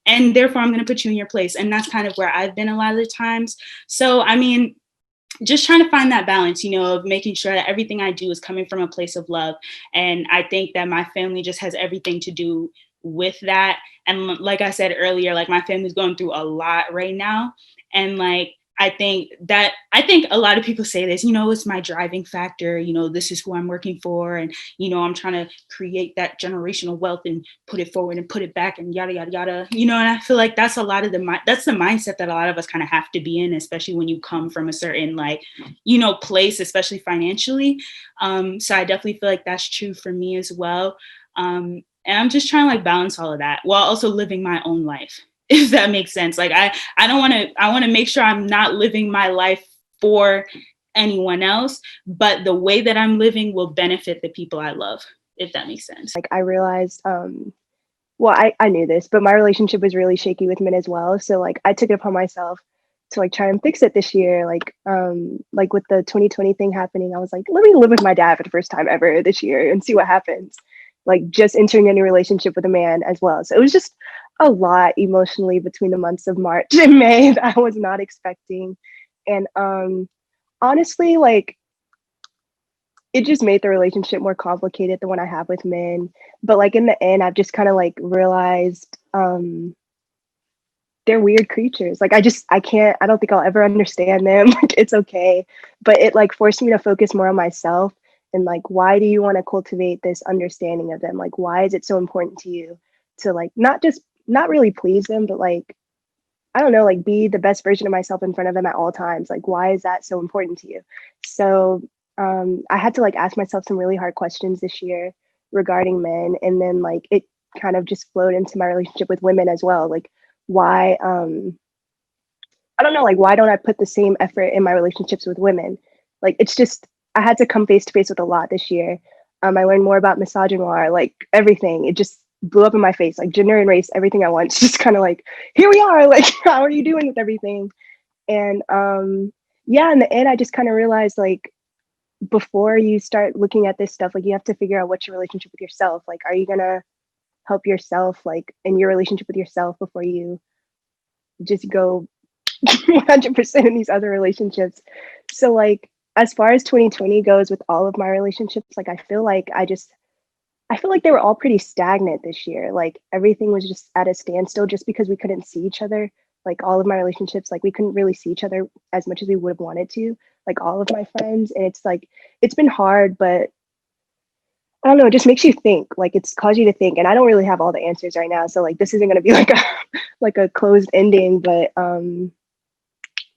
and therefore I'm going to put you in your place. And that's kind of where I've been a lot of the times. So, I mean, just trying to find that balance, you know, of making sure that everything I do is coming from a place of love. And I think that my family just has everything to do with that. And like I said earlier, like my family's going through a lot right now. And like, I think a lot of people say this, you know, it's my driving factor, you know, this is who I'm working for. And, you know, I'm trying to create that generational wealth and put it forward and put it back and yada, yada, yada, you know, and I feel like that's that's the mindset that a lot of us kind of have to be in, especially when you come from a certain like, you know, place, especially financially. So I definitely feel like that's true for me as well. And I'm just trying to like balance all of that while also living my own life, if that makes sense. Like I want to make sure I'm not living my life for anyone else, but the way that I'm living will benefit the people I love, if that makes sense. Like I realized, well, I knew this, but my relationship was really shaky with men as well. So like I took it upon myself to like try and fix it this year. Like with the 2020 thing happening, I was like, let me live with my dad for the first time ever this year and see what happens. Like just entering a new relationship with a man as well. So it was just a lot emotionally between the months of March and May that I was not expecting. And honestly, like it just made the relationship more complicated, the one I have with men. But like in the end, I've just kind of like realized they're weird creatures. Like I don't think I'll ever understand them. Like it's okay. But it like forced me to focus more on myself and like, why do you want to cultivate this understanding of them? Like, why is it so important to you to like, not really please them, but like, I don't know, like be the best version of myself in front of them at all times. Like, why is that so important to you? So I had to like ask myself some really hard questions this year regarding men. And then like, it kind of just flowed into my relationship with women as well. Like why, I don't know, like, why don't I put the same effort in my relationships with women? Like, it's just, I had to come face to face with a lot this year. I learned more about misogynoir, like everything. It just blew up in my face, like gender and race, everything at once. Just kind of like, here we are, like, how are you doing with everything? And yeah, in the end, I just kind of realized like, before you start looking at this stuff, like you have to figure out what's your relationship with yourself. Like, are you gonna help yourself, like in your relationship with yourself before you just go 100% in these other relationships? So like, as far as 2020 goes with all of my relationships, like I feel like they were all pretty stagnant this year. Like everything was just at a standstill just because we couldn't see each other. Like all of my relationships, like we couldn't really see each other as much as we would have wanted to, like all of my friends. And it's like, it's been hard, but I don't know, it just makes you think, like it's caused you to think. And I don't really have all the answers right now. So like, this isn't going to be like a closed ending, but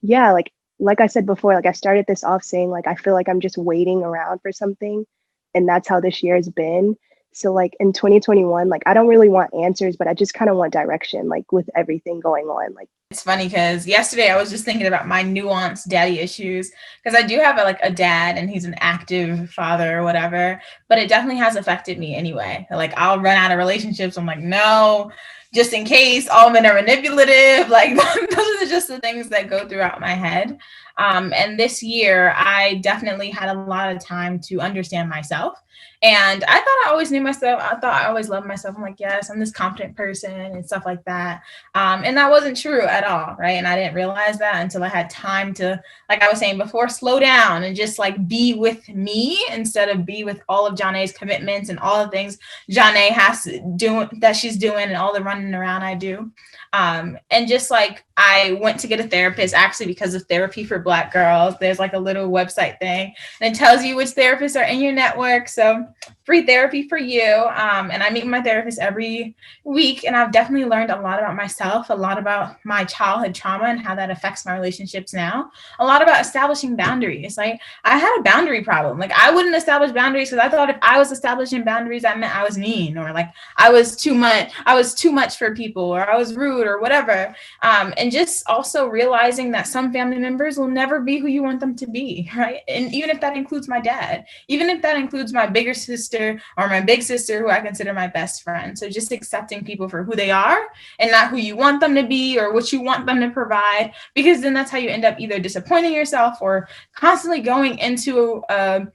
yeah, like I said before, like I started this off saying like I feel like I'm just waiting around for something, and that's how this year has been. So like in 2021, like I don't really want answers, but I just kind of want direction, like with everything going on. Like it's funny because yesterday I was just thinking about my nuanced daddy issues, because I do have a dad and he's an active father or whatever, but it definitely has affected me anyway. Like I'll run out of relationships. I'm like, no, just in case. All men are manipulative. Like those are just the things that go throughout my head. And this year I definitely had a lot of time to understand myself. And I thought I always knew myself. I thought I always loved myself. I'm like, yes, I'm this competent person and stuff like that. And that wasn't true at all, right? And I didn't realize that until I had time to, like I was saying before, slow down and just like be with me instead of be with all of Jahnay's commitments and all the things Jahnay has to do that she's doing and all the running around I do. And just like I went to get a therapist actually because of Therapy for Black Girls. There's like a little website thing and it tells you which therapists are in your network. So free therapy for you. And I meet my therapist every week, and I've definitely learned a lot about myself, a lot about my childhood trauma and how that affects my relationships now, a lot about establishing boundaries. Like I had a boundary problem. Like I wouldn't establish boundaries because I thought if I was establishing boundaries, that meant I was mean, or like I was too much for people, or I was rude or whatever. And just also realizing that some family members will never be who you want them to be, right? And even if that includes my dad, even if that includes my bigger sister or my big sister, who I consider my best friend. So just accepting people for who they are and not who you want them to be or what you want them to provide, because then that's how you end up either disappointing yourself or constantly going into a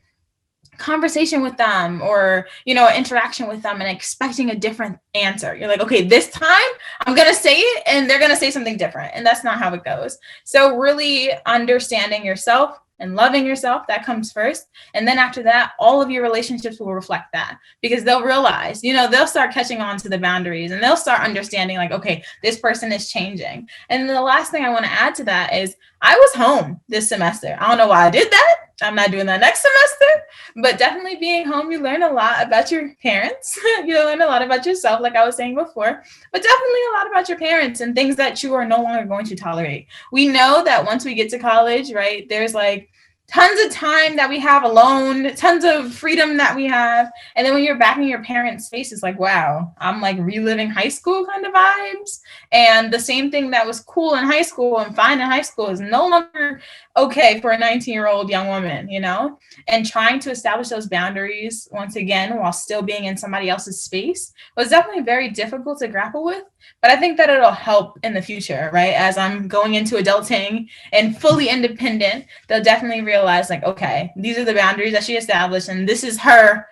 conversation with them or, interaction with them and expecting a different answer. You're like, okay, this time I'm going to say it and they're going to say something different. And that's not how it goes. So really understanding yourself and loving yourself, that comes first. And then after that, all of your relationships will reflect that, because they'll realize, they'll start catching on to the boundaries and they'll start understanding like, okay, this person is changing. And the last thing I want to add to that is I was home this semester. I don't know why I did that. I'm not doing that next semester, but definitely being home, you learn a lot about your parents. You learn a lot about yourself, like I was saying before, but definitely a lot about your parents and things that you are no longer going to tolerate. We know that once we get to college, right, there's like tons of time that we have alone, tons of freedom that we have. And then when you're back in your parents' space, it's like, wow, I'm like reliving high school kind of vibes. And the same thing that was cool in high school and fine in high school is no longer okay for a 19-year-old young woman, you know? And trying to establish those boundaries once again while still being in somebody else's space was definitely very difficult to grapple with. But I think that it'll help in the future, right? As I'm going into adulting and fully independent, they'll definitely realize like, okay, these are the boundaries that she established and this is her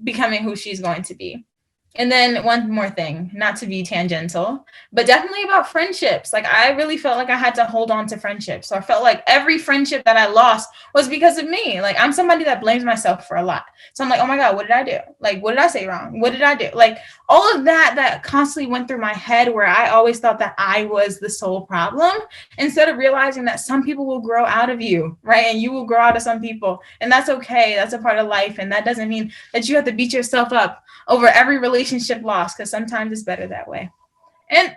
becoming who she's going to be. And then one more thing, not to be tangential, but definitely about friendships. Like I really felt like I had to hold on to friendships. So I felt like every friendship that I lost was because of me. Like I'm somebody that blames myself for a lot. So I'm like, oh my God, what did I do? Like, what did I say wrong? What did I do? Like all of that constantly went through my head where I always thought that I was the sole problem instead of realizing that some people will grow out of you, right? And you will grow out of some people. And that's okay. That's a part of life. And that doesn't mean that you have to beat yourself up over every relationship lost, because sometimes it's better that way. And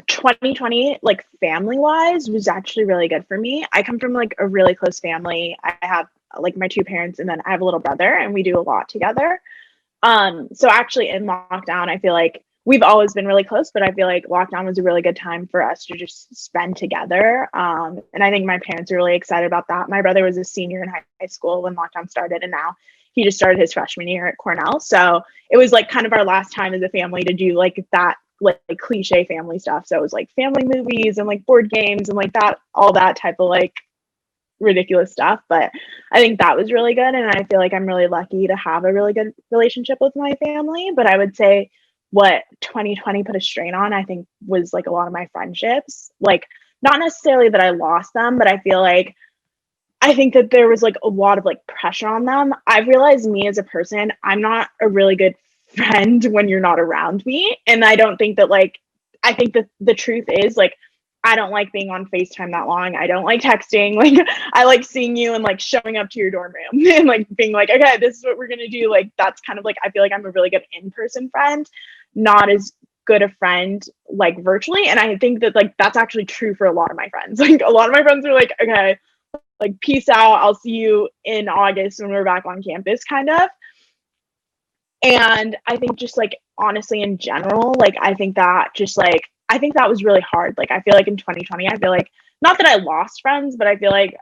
2020, like family wise, was actually really good for me. I come from like a really close family. I have like my two parents and then I have a little brother and we do a lot together. So actually in lockdown, I feel like we've always been really close, but I feel like lockdown was a really good time for us to just spend together. And I think my parents are really excited about that. My brother was a senior in high school when lockdown started, and now he just started his freshman year at Cornell. So it was like kind of our last time as a family to do like that, like cliche family stuff. So it was like family movies and like board games and like that, all that type of like ridiculous stuff. But I think that was really good. And I feel like I'm really lucky to have a really good relationship with my family. But I would say what 2020 put a strain on, I think, was like a lot of my friendships. Like not necessarily that I lost them, but I think that there was like a lot of like pressure on them. I've realized me as a person, I'm not a really good friend when you're not around me. And I don't think that like, I think that the truth is like, I don't like being on FaceTime that long. I don't like texting. Like I like seeing you and like showing up to your dorm room and like being like, okay, this is what we're going to do. Like, that's kind of like, I feel like I'm a really good in-person friend, not as good a friend like virtually. And I think that like, that's actually true for a lot of my friends. Like a lot of my friends are like, okay, like peace out, I'll see you in August when we're back on campus kind of. And I think just like honestly in general, like I think that was really hard. Like I feel like in 2020, I feel like not that I lost friends, but I feel like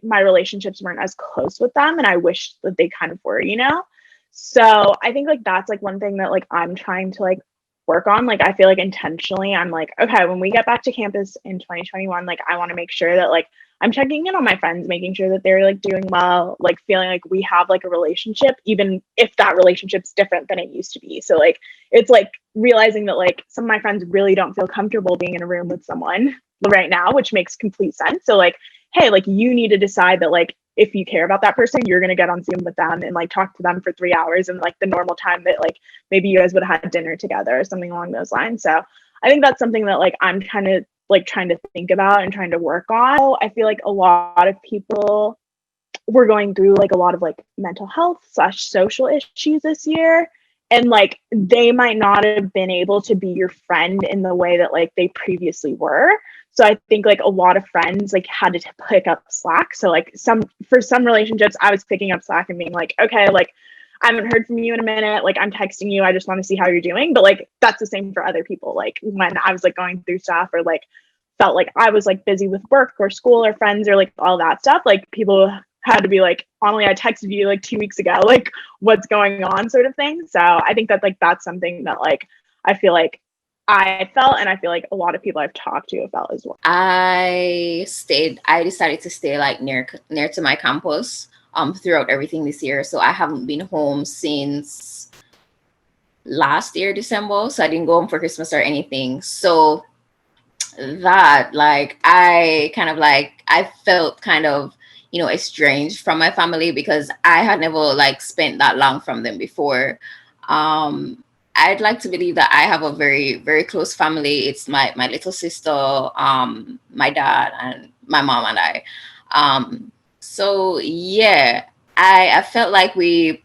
my relationships weren't as close with them and I wish that they kind of were, you know? So I think like that's like one thing that like I'm trying to like work on. Like I feel like intentionally I'm like, okay, when we get back to campus in 2021, like I want to make sure that like I'm checking in on my friends, making sure that they're like doing well, like feeling like we have like a relationship, even if that relationship's different than it used to be. So like it's like realizing that like some of my friends really don't feel comfortable being in a room with someone right now, which makes complete sense. So like, hey, like you need to decide that like if you care about that person, you're gonna get on Zoom with them and like talk to them for 3 hours and like the normal time that like maybe you guys would have had dinner together or something along those lines. So I think that's something that like I'm kind of like trying to think about and trying to work on. I feel like a lot of people were going through like a lot of like mental health / social issues this year. And like they might not have been able to be your friend in the way that like they previously were. So I think like a lot of friends like had to pick up slack. So like for some relationships, I was picking up slack and being like, okay, like I haven't heard from you in a minute. Like I'm texting you. I just want to see how you're doing. But like that's the same for other people. Like when I was like going through stuff or like felt like I was like busy with work or school or friends or like all that stuff, like people had to be like, Anuli, I texted you like 2 weeks ago, like what's going on sort of thing. So I think that like that's something that like I feel like I felt, and I feel like a lot of people I've talked to have felt as well. I decided to stay like near to my campus throughout everything this year. So I haven't been home since last year, December. So I didn't go home for Christmas or anything. So that like I felt kind of, you know, estranged from my family because I had never like spent that long from them before. I'd like to believe that I have a very, very close family. It's my little sister, my dad, and my mom and I. So yeah, I felt like we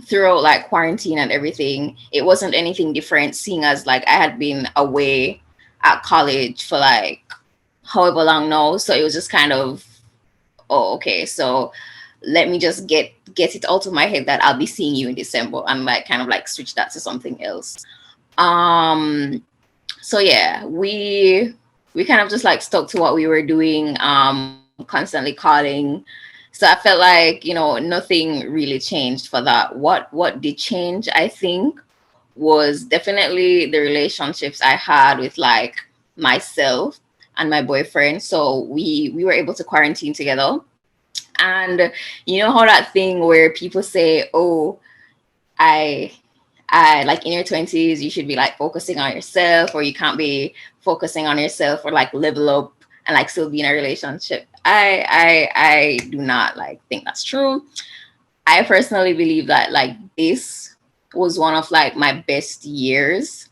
throughout like quarantine and everything, it wasn't anything different, seeing as like I had been away at college for like however long now. So it was just kind of oh, okay, so let me just get it out of my head that I'll be seeing you in December, and like kind of like switch that to something else. So yeah, we kind of just like stuck to what we were doing, constantly calling. So I felt like, you know, nothing really changed for that. What did change, I think, was definitely the relationships I had with like myself and my boyfriend. So we were able to quarantine together. And you know how that thing where people say, oh, I like in your 20s, you should be like focusing on yourself, or you can't be focusing on yourself or like level up and like still be in a relationship. I do not like think that's true. I personally believe that like this was one of like my best years,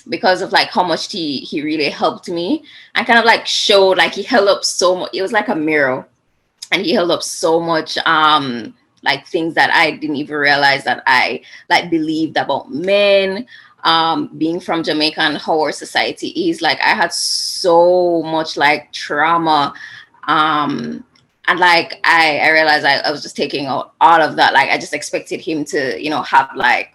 because of like how much he really helped me and kind of like showed, like he held up so much. It was like a mirror, and he held up so much like things that I didn't even realize that I like believed about men, being from Jamaica and how our society is. Like I had so much like trauma, and like I realized I was just taking all of that. Like I just expected him to, you know, have like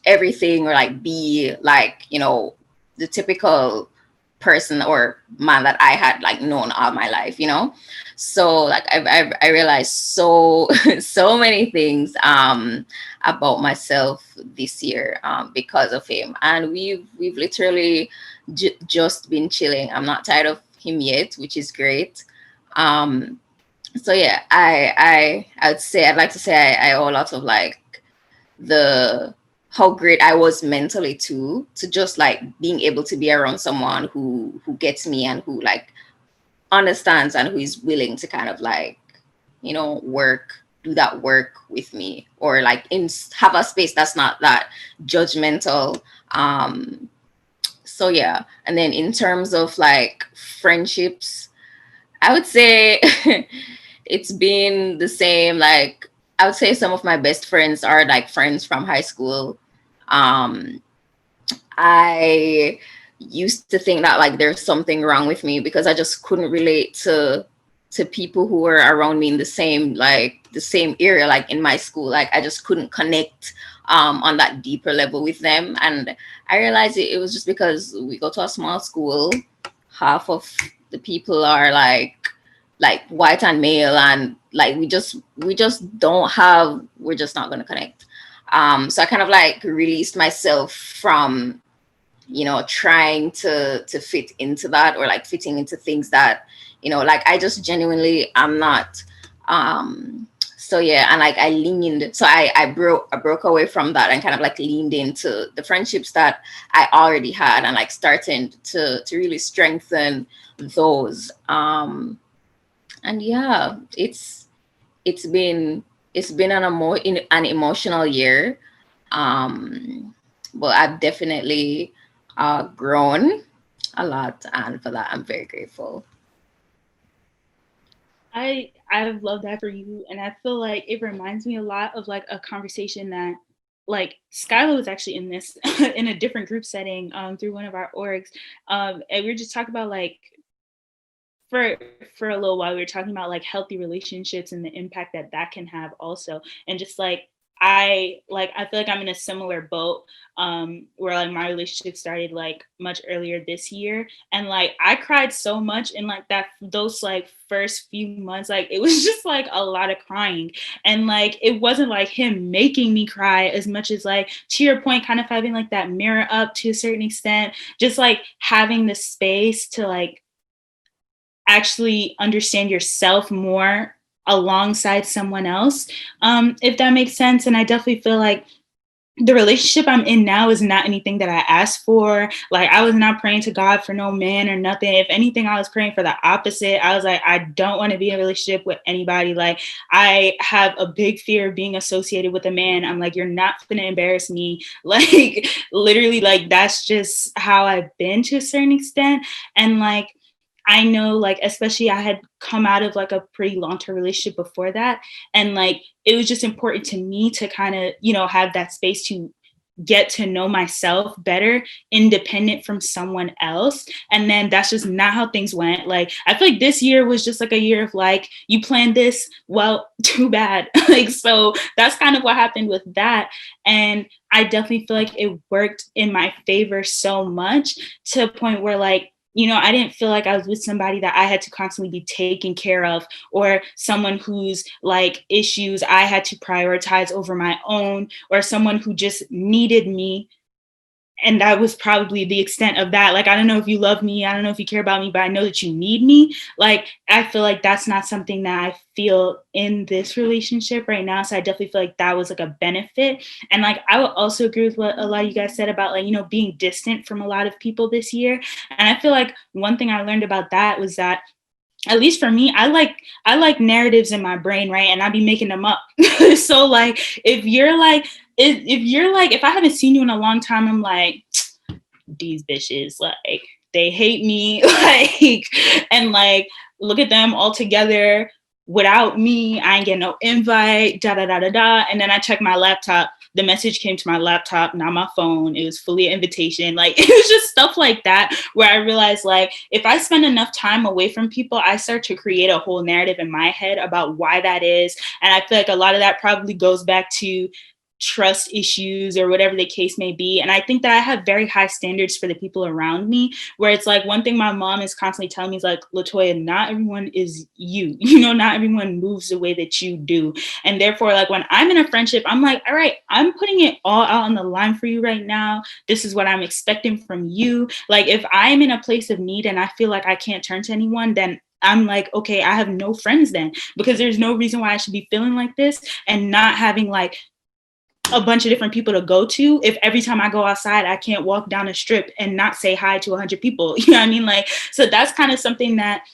everything, or like be like, you know, the typical person or man that I had like known all my life, you know. So like I realized so so many things about myself this year because of him. And we've literally just been chilling. I'm not tired of him yet, which is great. So yeah, I'd say, I'd like to say I owe a lot of like the how great I was mentally too, to just like being able to be around someone who gets me and who like understands and who is willing to kind of like, you know, do that work with me, or like have a space that's not that judgmental. So yeah. And then in terms of like friendships, I would say it's been the same. Like I would say some of my best friends are like friends from high school. I used to think that like there's something wrong with me because I just couldn't relate to people who were around me in the same area, like in my school. Like I just couldn't connect on that deeper level with them. And I realized it was just because we go to a small school. Half of the people are like white and male, and like we just don't have, we're just not going to connect. So I kind of like released myself from, you know, trying to fit into that, or like fitting into things that, you know, like I just genuinely am not. So yeah, and like I leaned, so I broke away from that and kind of like leaned into the friendships that I already had, and like starting to really strengthen those. And yeah, it's been an emotional year, but I've definitely grown a lot, and for that I'm very grateful. I love that for you, and I feel like it reminds me a lot of like a conversation that like Skyla was actually in this in a different group setting through one of our orgs, and we were just talking about like for a little while we were talking about like healthy relationships and the impact that can have also, and just like I feel like I'm in a similar boat where like my relationship started like much earlier this year, and like I cried so much in like those like first few months. Like it was just like a lot of crying, and like it wasn't like him making me cry as much as like, to your point, kind of having like that mirror up to a certain extent, just like having the space to like actually understand yourself more alongside someone else, if that makes sense. And I definitely feel like the relationship I'm in now is not anything that I asked for. Like I was not praying to God for no man or nothing. If anything, I was praying for the opposite. I was like, I don't want to be in a relationship with anybody. Like I have a big fear of being associated with a man. I'm like, you're not going to embarrass me. Like literally, like that's just how I've been to a certain extent. And like, I know, like, especially I had come out of like a pretty long-term relationship before that. And like, it was just important to me to kind of, you know, have that space to get to know myself better, independent from someone else. And then that's just not how things went. Like, I feel like this year was just like a year of like, you planned this, well, too bad. Like, so that's kind of what happened with that. And I definitely feel like it worked in my favor so much, to a point where, like, you know, I didn't feel like I was with somebody that I had to constantly be taken care of, or someone whose like issues I had to prioritize over my own, or someone who just needed me. And that was probably the extent of that. Like, I don't know if you love me, I don't know if you care about me, but I know that you need me. Like, I feel like that's not something that I feel in this relationship right now. So I definitely feel like that was like a benefit. And like, I would also agree with what a lot of you guys said about, like, you know, being distant from a lot of people this year. And I feel like one thing I learned about that was that, at least for me, I like narratives in my brain, right? And I be making them up. So like, if I haven't seen you in a long time, I'm like, these bitches, like, they hate me, like, and like, look at them all together without me. I ain't getting no invite, da da da da da. And then I check my laptop. The message came to my laptop, not my phone. It was fully an invitation. Like, it was just stuff like that, where I realized, like, if I spend enough time away from people, I start to create a whole narrative in my head about why that is. And I feel like a lot of that probably goes back to trust issues or whatever the case may be. And I think that I have very high standards for the people around me, where it's like, one thing my mom is constantly telling me is like, Lotoya, not everyone is you, you know, not everyone moves the way that you do. And therefore, like, when I'm in a friendship, I'm like, all right, I'm putting it all out on the line for you right now. This is what I'm expecting from you. Like, if I'm in a place of need and I feel like I can't turn to anyone, then I'm like, okay, I have no friends then, because there's no reason why I should be feeling like this and not having like a bunch of different people to go to, if every time I go outside, I can't walk down a strip and not say hi to 100 people. You know what I mean? Like, so that's kind of something that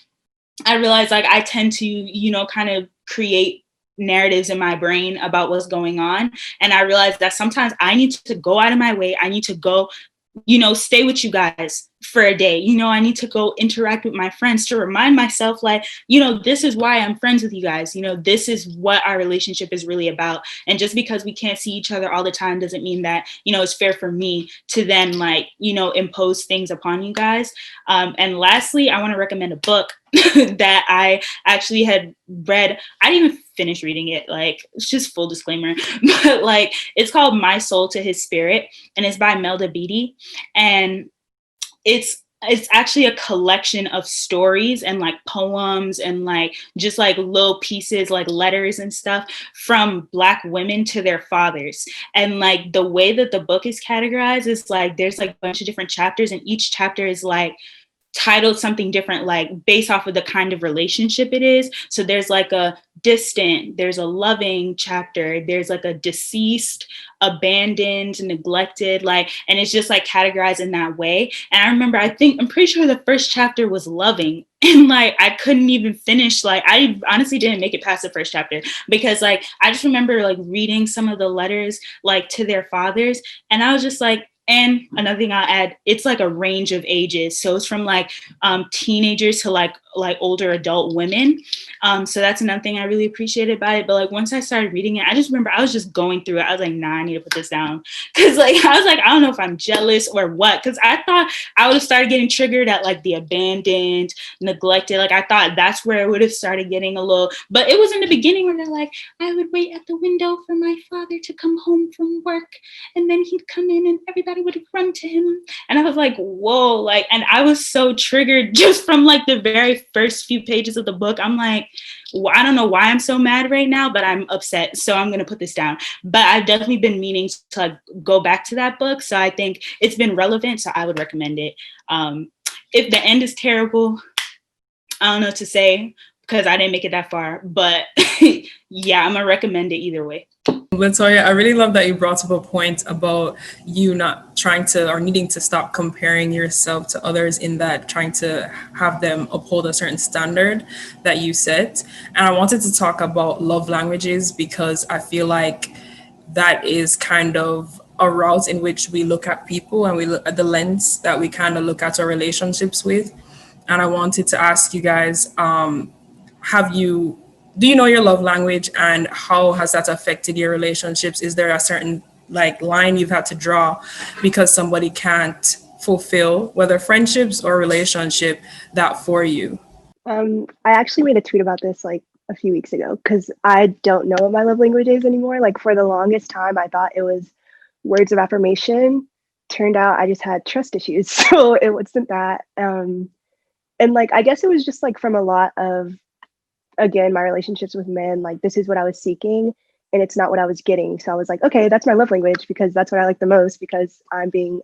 I realize, like, I tend to, you know, kind of create narratives in my brain about what's going on. And I realize that sometimes I need to go out of my way. I need to go, you know, stay with you guys for a day. You know, I need to go interact with my friends to remind myself, like, you know, this is why I'm friends with you guys. You know, this is what our relationship is really about. And just because we can't see each other all the time doesn't mean that, you know, it's fair for me to then, like, you know, impose things upon you guys. And lastly, I want to recommend a book that I actually had read. I didn't even finish reading it. Like, it's just full disclaimer, but like, it's called My Soul to His Spirit, and it's by Melda Beatty. And it's actually a collection of stories and like poems and like just like little pieces, like letters and stuff from Black women to their fathers. And like, the way that the book is categorized is like, there's like a bunch of different chapters, and each chapter is like titled something different, like based off of the kind of relationship it is. So there's like a distant, there's a loving chapter, there's like a deceased, abandoned, neglected, like, and it's just like categorized in that way. And I remember, I'm pretty sure the first chapter was loving, and like, I couldn't even finish, like, I honestly didn't make it past the first chapter, because like, I just remember like reading some of the letters like to their fathers, and I was just like, and another thing I'll add, it's like a range of ages. So it's from like teenagers to like older adult women. So that's another thing I really appreciated about it. But like, once I started reading it, I just remember I was just going through it. I was like, nah, I need to put this down. Cause like, I was like, I don't know if I'm jealous or what. Cause I thought I would have started getting triggered at like the abandoned, neglected. Like, I thought that's where it would have started getting a little, but it was in the beginning where they're like, I would wait at the window for my father to come home from work, and then he'd come in and everybody would run to him. And I was like, whoa, like, and I was so triggered just from like the very first few pages of the book. I'm like, well, I don't know why I'm so mad right now, but I'm upset. So I'm going to put this down. But I've definitely been meaning to like go back to that book. So I think it's been relevant. So I would recommend it. If the end is terrible, I don't know what to say, because I didn't make it that far. But yeah, I'm going to recommend it either way. Lotoya, I really love that you brought up a point about you not trying to or needing to stop comparing yourself to others, in that trying to have them uphold a certain standard that you set. And I wanted to talk about love languages, because I feel like that is kind of a route in which we look at people, and we look at the lens that we kind of look at our relationships with. And I wanted to ask you guys, do you know your love language, and how has that affected your relationships? Is there a certain like line you've had to draw because somebody can't fulfill, whether friendships or relationship, that for you? I actually made a tweet about this like a few weeks ago because I don't know what my love language is anymore. Like for the longest time, I thought it was words of affirmation. Turned out I just had trust issues, so it wasn't that. And like I guess it was just like from a lot of, again, my relationships with men. Like this is what I was seeking, and it's not what I was getting. So I was like, okay, that's my love language because that's what I like the most because I'm being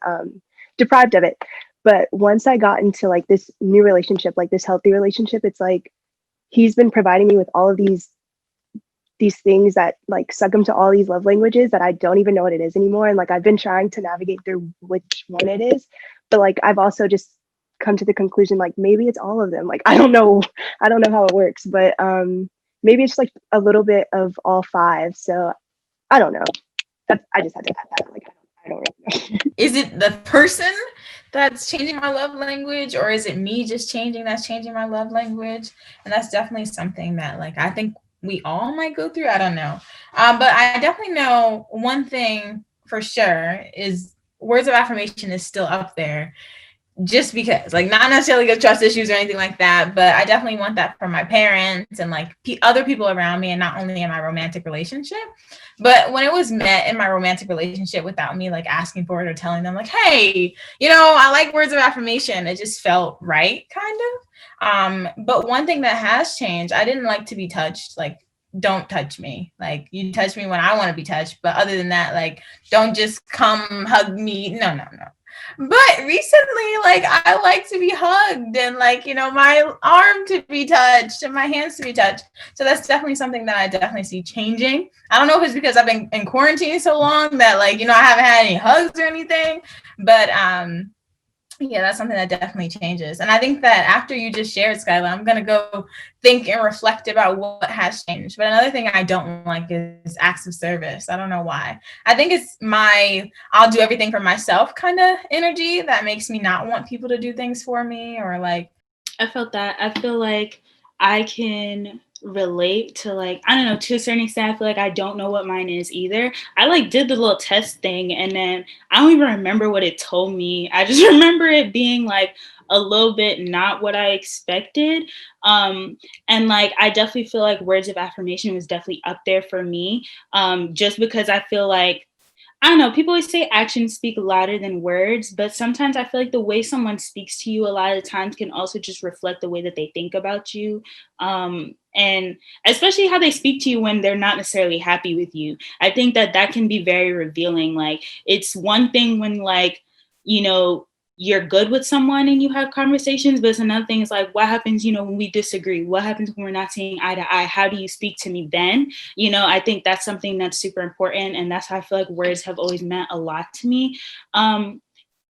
deprived of it. But once I got into like this new relationship, like this healthy relationship, it's like he's been providing me with all of these things that like suck him to all these love languages that I don't even know what it is anymore. And like I've been trying to navigate through which one it is, but like I've also just come to the conclusion like maybe it's all of them. Like I don't know how it works, but maybe it's like a little bit of all five. So I don't know. I just had to add that. Like I don't really know. Is it the person that's changing my love language, or is it me just that's changing my love language? And that's definitely something that like I think we all might go through. I don't know. But I definitely know one thing for sure is words of affirmation is still up there. Just because, like, not necessarily because trust issues or anything like that, but I definitely want that from my parents and like other people around me, and not only in my romantic relationship, but when it was met in my romantic relationship without me like asking for it or telling them like, hey, I like words of affirmation. It just felt right, kind of. But one thing that has changed, I didn't like to be touched. Like, don't touch me. Like, you touch me when I want to be touched, but other than that, like, don't just come hug me. No. But recently, like, I like to be hugged and like, my arm to be touched and my hands to be touched. So that's definitely something that I definitely see changing. I don't know if it's because I've been in quarantine so long that like, I haven't had any hugs or anything, but yeah, that's something that definitely changes. And I think that after you just shared, Skyla, I'm going to go think and reflect about what has changed. But another thing I don't like is acts of service. I don't know why. I think it's I'll do everything for myself kind of energy that makes me not want people to do things for me, or like. I felt that. I feel like I can relate to like, I don't know, to a certain extent. I feel like I don't know what mine is either. I like did the little test thing and then I don't even remember what it told me. I just remember it being like a little bit not what I expected. And like I definitely feel like words of affirmation was definitely up there for me. Just because I feel like, I don't know, people always say actions speak louder than words, but sometimes I feel like the way someone speaks to you a lot of the times can also just reflect the way that they think about you. And especially how they speak to you when they're not necessarily happy with you. I think that can be very revealing. Like, it's one thing when like, you're good with someone and you have conversations, but it's another thing is like, what happens, when we disagree? What happens when we're not seeing eye to eye? How do you speak to me then? I think that's something that's super important. And that's how I feel like words have always meant a lot to me. And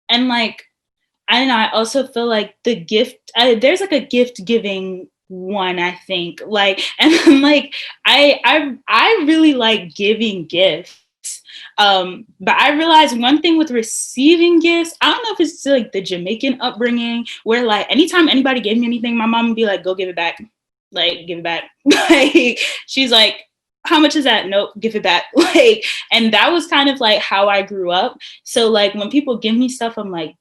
like, I don't know, I also feel like the gift, there's like a gift giving one, I think, like, and like, I really like giving gifts. But I realized one thing with receiving gifts, I don't know if it's like the Jamaican upbringing where like anytime anybody gave me anything, my mom would be like, go give it back. Like, give it back. Like, she's like, how much is that? Nope, give it back. Like, and that was kind of like how I grew up. So like when people give me stuff, I'm like,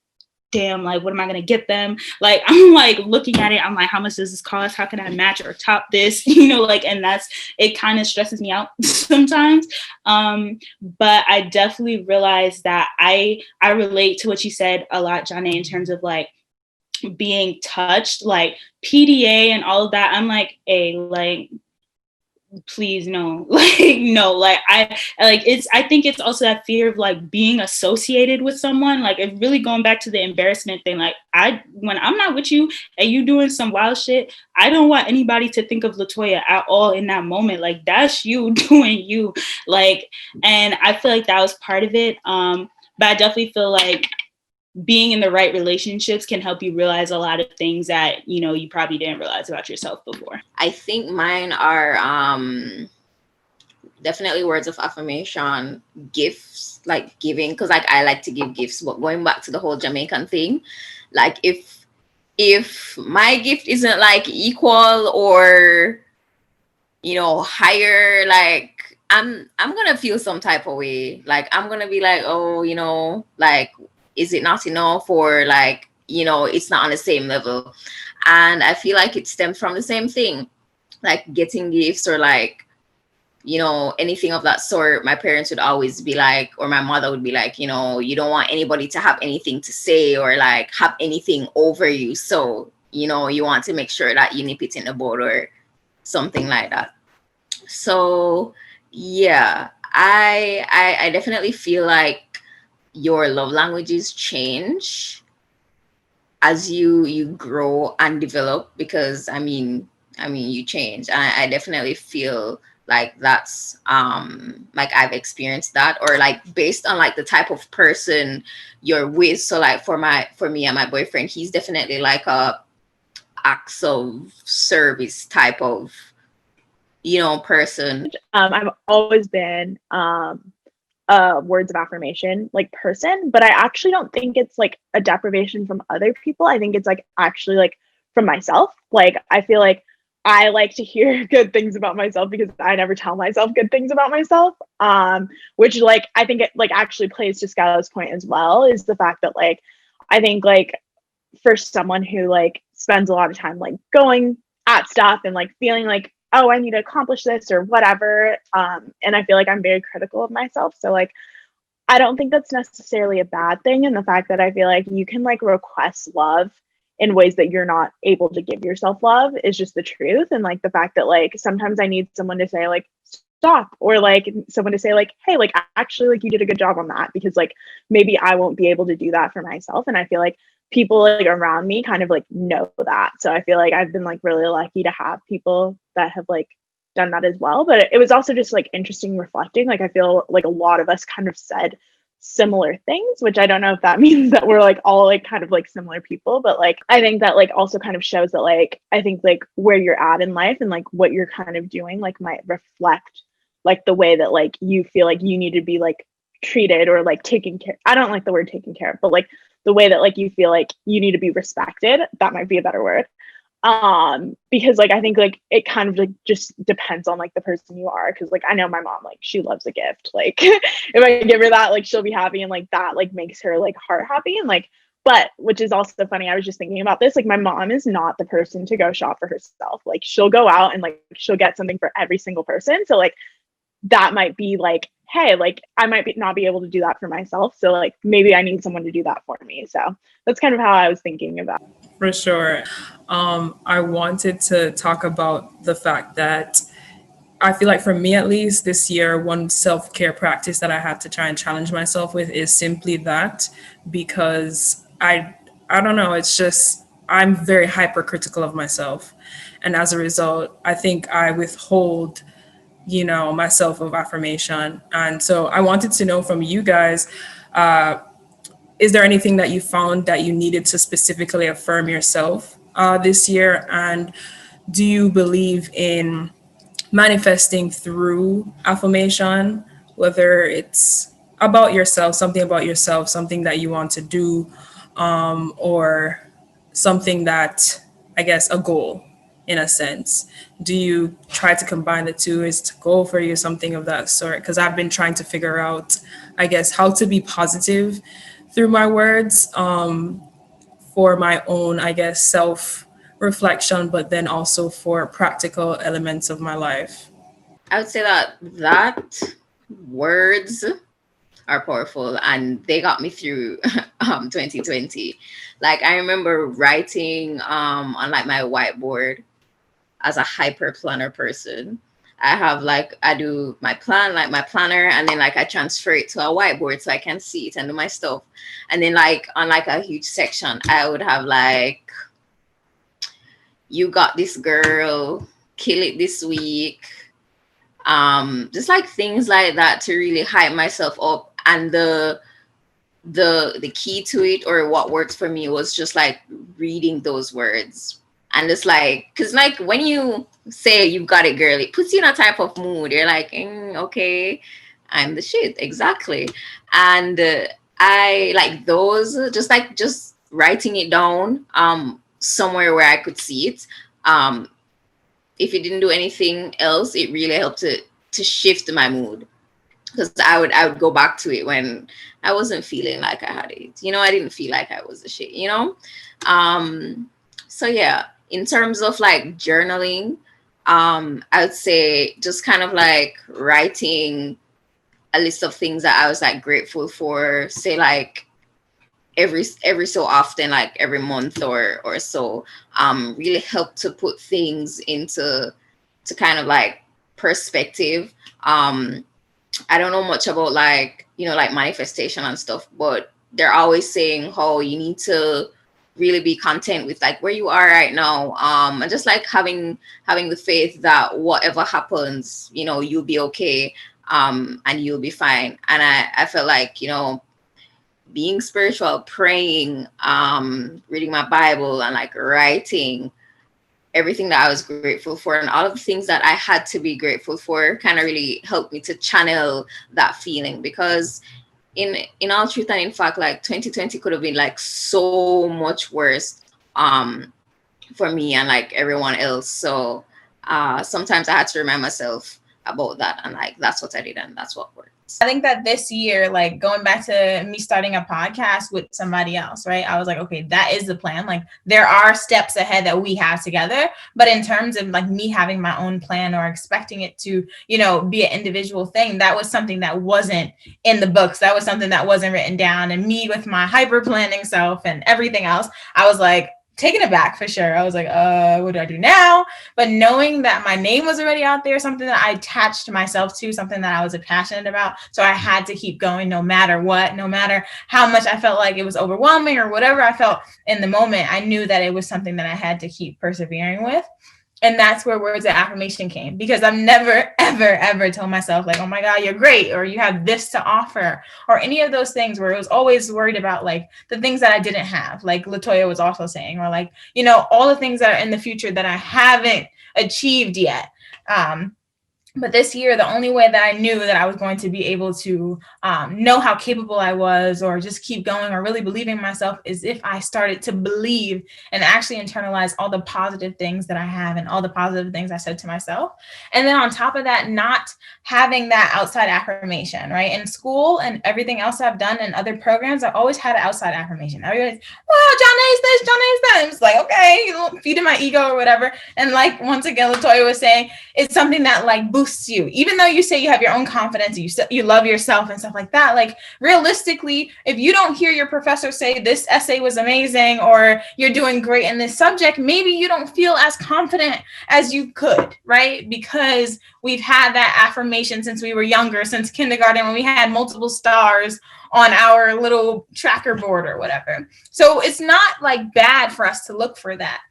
damn, like, what am I going to get them? Like, I'm like looking at it. I'm like, how much does this cost? How can I match or top this? Like, and it kind of stresses me out sometimes. But I definitely realized that I relate to what you said a lot, Jahnay, in terms of like being touched, like PDA and all of that. I'm like, like, please no. Like, no, like I think it's also that fear of like being associated with someone, like it really going back to the embarrassment thing. Like when I'm not with you and you doing some wild shit, I don't want anybody to think of Lotoya at all in that moment. Like, that's you doing you, like, and I feel like that was part of it. But I definitely feel like being in the right relationships can help you realize a lot of things that, you probably didn't realize about yourself before. I think mine are definitely words of affirmation, gifts, like giving, because like I like to give gifts. But going back to the whole Jamaican thing, like if my gift isn't like equal or higher, like I'm gonna feel some type of way. Like I'm gonna be like, oh, like, is it not enough, or like, it's not on the same level? And I feel like it stems from the same thing, like getting gifts or like, anything of that sort. My parents would always be like, or my mother would be like, you don't want anybody to have anything to say or like have anything over you. So, you want to make sure that you nip it in the bud or something like that. So yeah, I definitely feel like your love languages change as you grow and develop, because I mean you change. I definitely feel like that's like I've experienced that, or like based on like the type of person you're with. So like for me and my boyfriend, he's definitely like a acts of service type of person. I've always been words of affirmation like person, but I actually don't think it's like a deprivation from other people. I think it's like actually like from myself. Like I feel like I like to hear good things about myself because I never tell myself good things about myself. Which like I think it like actually plays to Skyla's point as well, is the fact that like I think like for someone who like spends a lot of time like going at stuff and like feeling like, oh, I need to accomplish this or whatever. And I feel like I'm very critical of myself. So like, I don't think that's necessarily a bad thing. And the fact that I feel like you can like request love in ways that you're not able to give yourself love is just the truth. And like the fact that like sometimes I need someone to say like, stop, or like someone to say like, hey, like actually like you did a good job on that, because like maybe I won't be able to do that for myself. And I feel like people like around me kind of like know that. So I feel like I've been like really lucky to have people that have like done that as well. But it was also just like interesting reflecting. Like I feel like a lot of us kind of said similar things, which I don't know if that means that we're like all like kind of like similar people, but like I think that like also kind of shows that like I think like where you're at in life and like what you're kind of doing like might reflect like the way that like you feel like you need to be like treated or like taken care. I don't like the word taken care of, but like the way that like you feel like you need to be respected, that might be a better word. Because like I think like it kind of like just depends on like the person you are, because like I know my mom, like she loves a gift, like if I give her that, like she'll be happy, and like that like makes her like heart happy. And like, but which is also funny, I was just thinking about this, like my mom is not the person to go shop for herself. Like she'll go out and like she'll get something for every single person. So like that might be like, hey, like I might not be able to do that for myself, so like maybe I need someone to do that for me. So that's kind of how I was thinking about it. For sure. I wanted to talk about the fact that I feel like for me, at least this year, one self-care practice that I had to try and challenge myself with is simply that, because I don't know, it's just I'm very hypercritical of myself, and as a result, I think I withhold myself of affirmation. And so I wanted to know from you guys, is there anything that you found that you needed to specifically affirm yourself this year? And do you believe in manifesting through affirmation, whether it's about yourself, something that you want to do, or something that, I guess, a goal in a sense? Do you try to combine the two? Is it a goal for you, something of that sort? Because I've been trying to figure out, I guess, how to be positive through my words, for my own, I guess, self reflection, but then also for practical elements of my life. I would say that words are powerful, and they got me through 2020. Like I remember writing on like my whiteboard. As a hyper planner person, I have like I do my plan, like my planner, and then like I transfer it to a whiteboard so I can see it and do my stuff. And then like on like a huge section, I would have like, you got this, girl, kill it this week. Just like things like that to really hype myself up. And the key to it, or what works for me, was just like reading those words. And it's like, because like when you say you got it, girl, it puts you in a type of mood. You're like, okay, I'm the shit. Exactly. And I like those, just writing it down somewhere where I could see it. If it didn't do anything else, it really helped to to shift my mood, because I would go back to it when I wasn't feeling like I had it. You know, I didn't feel like I was the shit, you know? So yeah, in terms of like journaling, I would say just kind of like writing a list of things that I was like grateful for, say like every so often, like every month or so, really helped to put things into kind of like perspective. I don't know much about like, you know, like manifestation and stuff, but they're always saying how you need to really be content with like where you are right now, and just like having the faith that whatever happens, you know, you'll be okay, and you'll be fine. And I felt like, you know, being spiritual, praying, reading my Bible, and like writing everything that I was grateful for and all of the things that I had to be grateful for kind of really helped me to channel that feeling. Because in all truth and in fact, like 2020 could have been like so much worse for me and like everyone else. So sometimes I had to remind myself about that, and like that's what I did, and that's what worked. I think that this year, like going back to me starting a podcast with somebody else, right? I was like, okay, that is the plan. Like there are steps ahead that we have together, but in terms of like me having my own plan or expecting it to, you know, be an individual thing, that was something that wasn't in the books. That was something that wasn't written down. And me with my hyper planning self and everything else, I was like, taken aback for sure. I was like, what do I do now? But knowing that my name was already out there, something that I attached myself to, something that I was passionate about. So I had to keep going no matter what, no matter how much I felt like it was overwhelming or whatever I felt in the moment. I knew that it was something that I had to keep persevering with. And that's where words of affirmation came, because I've never, ever, ever told myself like, oh my God, you're great, or you have this to offer, or any of those things, where it was always worried about like the things that I didn't have, like Lotoya was also saying, or like, you know, all the things that are in the future that I haven't achieved yet. But this year, the only way that I knew that I was going to be able to know how capable I was, or just keep going, or really believing in myself, is if I started to believe and actually internalize all the positive things that I have and all the positive things I said to myself. And then on top of that, not having that outside affirmation, right? In school and everything else I've done in other programs, I always had an outside affirmation. Everybody's, well, Jahnay's this, Jahnay's that. It's like, okay, you know, feeding my ego or whatever. And like, once again, Lotoya was saying, it's something that like boosts you. Even though you say you have your own confidence, you love yourself and stuff like that, like realistically, if you don't hear your professor say this essay was amazing or you're doing great in this subject, maybe you don't feel as confident as you could, right? Because we've had that affirmation since we were younger, since kindergarten, when we had multiple stars on our little tracker board or whatever. So it's not like bad for us to look for that.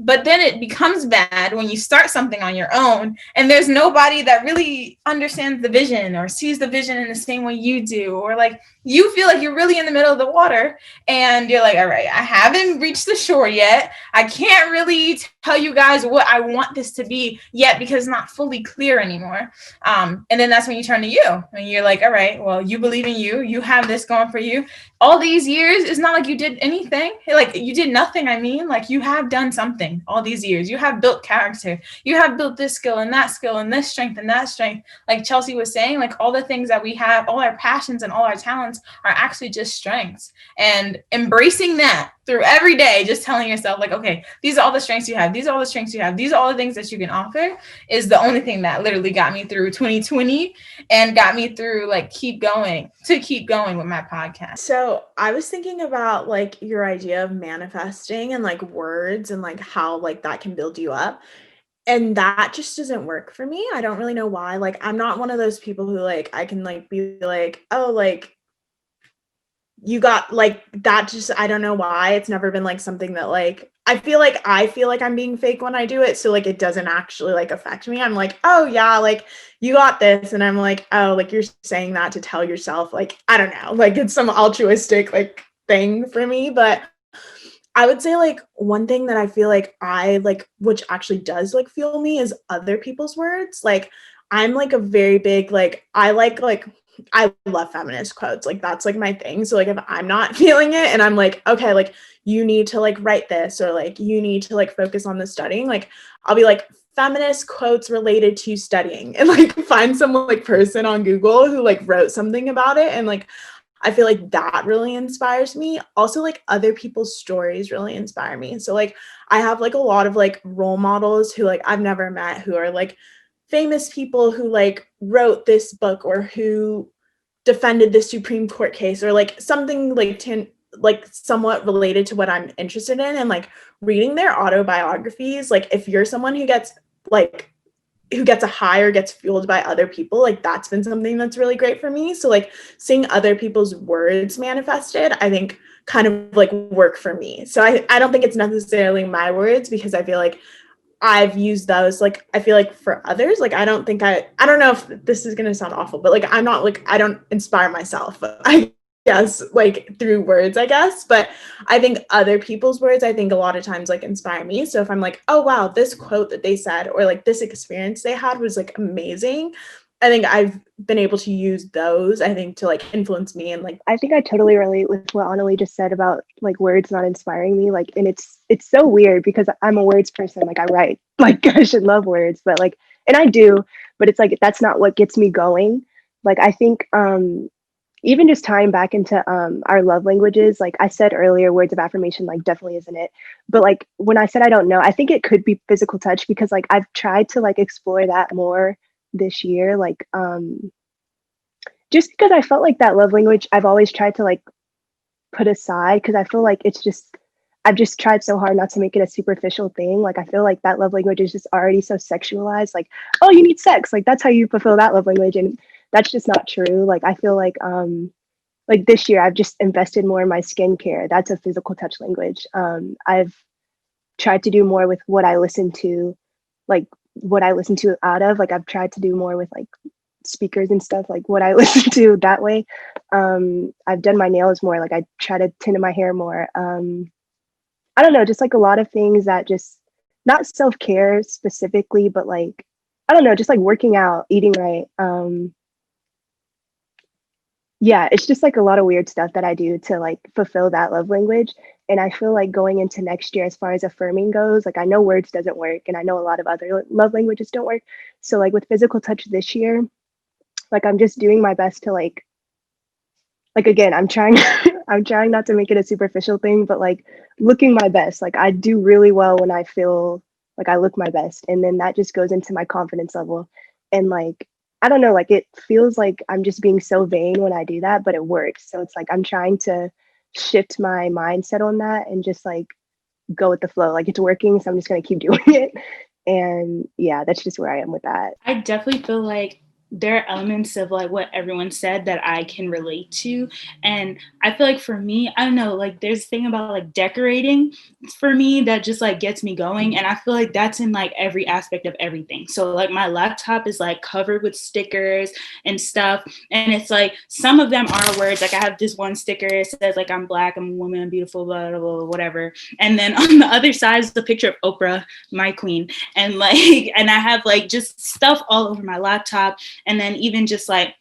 But then it becomes bad when you start something on your own and there's nobody that really understands the vision or sees the vision in the same way you do, or like you feel like you're really in the middle of the water and you're like, all right, I haven't reached the shore yet. I can't really tell you guys what I want this to be yet because it's not fully clear anymore. And then that's when you turn to you and you're like, all right, well, you believe in you. You have this going for you. All these years, it's not like you did anything. Like you did nothing. I mean, like you have done something all these years. You have built character. You have built this skill and this strength and that strength. Like Chelsea was saying, like all the things that we have, all our passions and all our talents are actually just strengths, and embracing that through every day, just telling yourself like, okay, these are all the strengths you have. These are all the strengths you have. These are all the things that you can offer, is the only thing that literally got me through 2020 and got me through like keep going with my podcast. So I was thinking about like your idea of manifesting and like words and like how like that can build you up. And that just doesn't work for me. I don't really know why. Like, I'm not one of those people who like, I can like be like, oh, like you got like that. Just, I don't know why. It's never been like something that like, I feel like I'm being fake when I do it. So like, it doesn't actually like affect me. I'm like, oh yeah, like you got this. And I'm like, oh, like you're saying that to tell yourself, like, I don't know, like it's some altruistic like thing for me. But I would say like one thing that I feel like I like, which actually does like fuel me, is other people's words. Like I'm like a very big, like, I love feminist quotes. Like that's like my thing. So like if I'm not feeling it and I'm like, okay, like you need to like write this, or like you need to like focus on the studying, like I'll be like, feminist quotes related to studying, and like find some like person on Google who like wrote something about it, and like I feel like that really inspires me. Also, like other people's stories really inspire me. So like I have like a lot of like role models who like I've never met, who are like famous people who like wrote this book or who defended the Supreme Court case, or like something like somewhat related to what I'm interested in. And like reading their autobiographies, like if you're someone who gets a high or gets fueled by other people, like that's been something that's really great for me. So like seeing other people's words manifested, I think kind of like work for me. So I don't think it's necessarily my words, because I feel like I've used those, like I feel like for others, like I don't know if this is gonna sound awful, but like I'm not like, I don't inspire myself, I guess, like through words, I guess. But I think other people's words, I think a lot of times like inspire me. So if I'm like, oh wow, this quote that they said, or like this experience they had was like amazing, I think I've been able to use those, I think, to like influence me. And like I think I totally relate with what Anuli just said about like words not inspiring me. Like, and it's so weird because I'm a words person. Like I write, like I should love words, but like, and I do, but it's like that's not what gets me going. Like I think even just tying back into our love languages, like I said earlier, words of affirmation like definitely isn't it. But like when I said I don't know, I think it could be physical touch, because like I've tried to like explore that more this year, like just because I felt like that love language I've always tried to like put aside, because I feel like it's just, I've just tried so hard not to make it a superficial thing. Like I feel like that love language is just already so sexualized, like, oh, you need sex, like that's how you fulfill that love language, and that's just not true. Like I feel like this year I've just invested more in my skincare. That's a physical touch language. I've tried to do more with what I listen to, like what I listen to out of, like I've tried to do more with like speakers and stuff, like what I listen to that way. I've done my nails more, like I try to tint my hair more. I don't know, just like a lot of things that just, not self-care specifically, but like, I don't know, just like working out, eating right. Yeah, it's just like a lot of weird stuff that I do to like fulfill that love language. And I feel like going into next year, as far as affirming goes, like I know words doesn't work, and I know a lot of other love languages don't work. So like with physical touch this year, like I'm just doing my best to like again, I'm trying I'm trying not to make it a superficial thing, but like looking my best. Like I do really well when I feel like I look my best, and then that just goes into my confidence level. And like I don't know, like it feels like I'm just being so vain when I do that, but it works. So it's like I'm trying to shift my mindset on that and just like go with the flow. Like it's working, so I'm just gonna keep doing it. And yeah, that's just where I am with that. I definitely feel like there are elements of like what everyone said that I can relate to. And I feel like for me, I don't know, like there's a thing about like decorating for me that just like gets me going. And I feel like that's in like every aspect of everything. So like my laptop is like covered with stickers and stuff. And it's like some of them are words. Like I have this one sticker, it says like I'm Black, I'm a woman, I'm beautiful, blah, blah, blah, whatever. And then on the other side is the picture of Oprah, my queen. And like, and I have like just stuff all over my laptop. And then even just like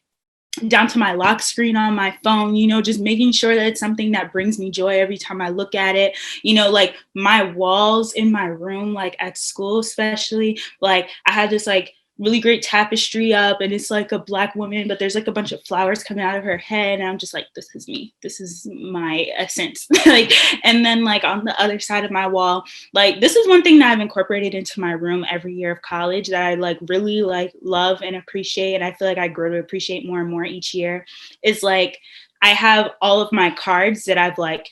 down to my lock screen on my phone, you know, just making sure that it's something that brings me joy every time I look at it. You know, like my walls in my room, like at school especially, like I had this like really great tapestry up, and it's like a Black woman, but there's like a bunch of flowers coming out of her head, and I'm just like, this is me, this is my essence. Like, and then like on the other side of my wall, like this is one thing that I've incorporated into my room every year of college that I like really like love and appreciate, and I feel like I grow to appreciate more and more each year, is like I have all of my cards that I've like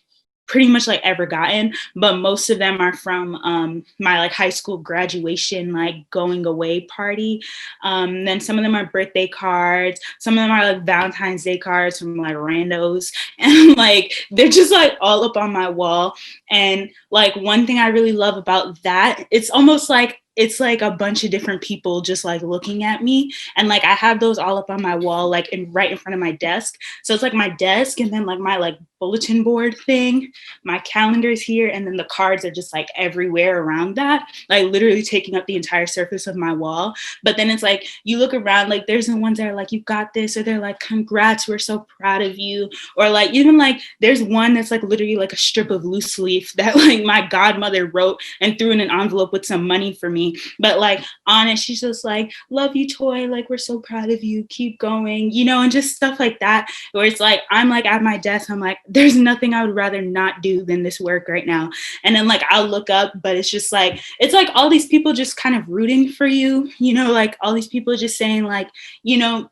pretty much like ever gotten, but most of them are from my like high school graduation, like going away party. Then some of them are birthday cards. Some of them are like Valentine's Day cards from like randos. And like, they're just like all up on my wall. And like, one thing I really love about that, it's almost like, it's like a bunch of different people just like looking at me. And like, I have those all up on my wall, like right in front of my desk. So it's like my desk, and then like my like bulletin board thing, my calendar's here. And then the cards are just like everywhere around that, like literally taking up the entire surface of my wall. But then it's like, you look around, like there's the ones that are like, you got this, or they're like, congrats, we're so proud of you. Or like, even like, there's one that's like literally like a strip of loose leaf that like my godmother wrote and threw in an envelope with some money for me. me. But like honest, she's just like, love you, Toy. Like, we're so proud of you. Keep going, you know, and just stuff like that. Where it's like, I'm like at my desk, I'm like, there's nothing I would rather not do than this work right now. And then like I'll look up, but it's just like, it's like all these people just kind of rooting for you, you know, like all these people just saying like, you know,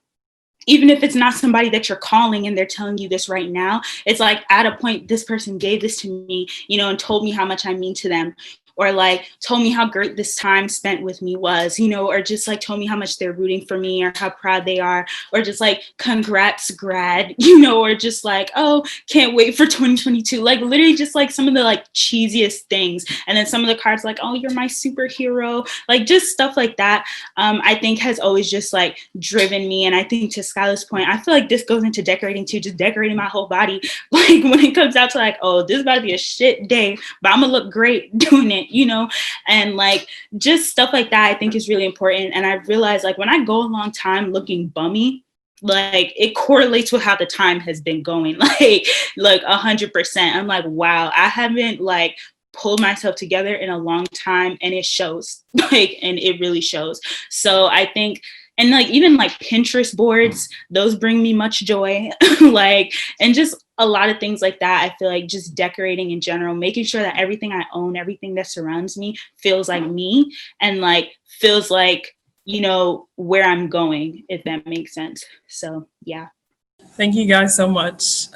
even if it's not somebody that you're calling and they're telling you this right now, it's like at a point, this person gave this to me, you know, and told me how much I mean to them. Or like told me how great this time spent with me was, you know, or just like told me how much they're rooting for me or how proud they are, or just like, congrats grad, you know, or just like, oh, can't wait for 2022. Like literally just like some of the like cheesiest things. And then some of the cards like, oh, you're my superhero, like just stuff like that. I think has always just like driven me. And I think to Skyla's point, I feel like this goes into decorating too, just decorating my whole body. Like when it comes out to like, oh, this is about to be a shit day, but I'm gonna look great doing it, you know, and like just stuff like that I think is really important. And I realized like when I go a long time looking bummy, like it correlates with how the time has been going, like 100%. I'm like, wow, I haven't like pulled myself together in a long time, and it shows, like, and it really shows. So I think, and like even like Pinterest boards, those bring me much joy. Like, and just a lot of things like that. I feel like just decorating in general, making sure that everything I own, everything that surrounds me feels like me and like feels like, you know, where I'm going, if that makes sense. So yeah. Thank you guys so much.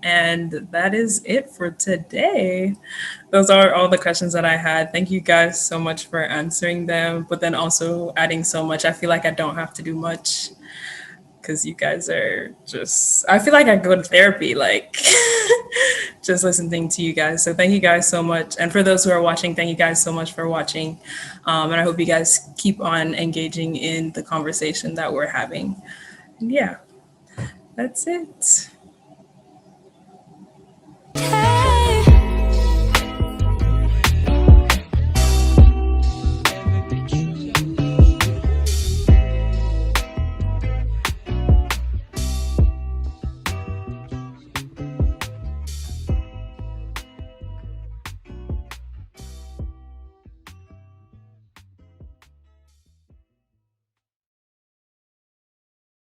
And that is it for today. Those are all the questions that I had. Thank you guys so much for answering them, but then also adding so much. I feel like I don't have to do much because you guys are just, I feel like I go to therapy, like just listening to you guys. So thank you guys so much. And for those who are watching, thank you guys so much for watching. And I hope you guys keep on engaging in the conversation that we're having. And yeah, that's it.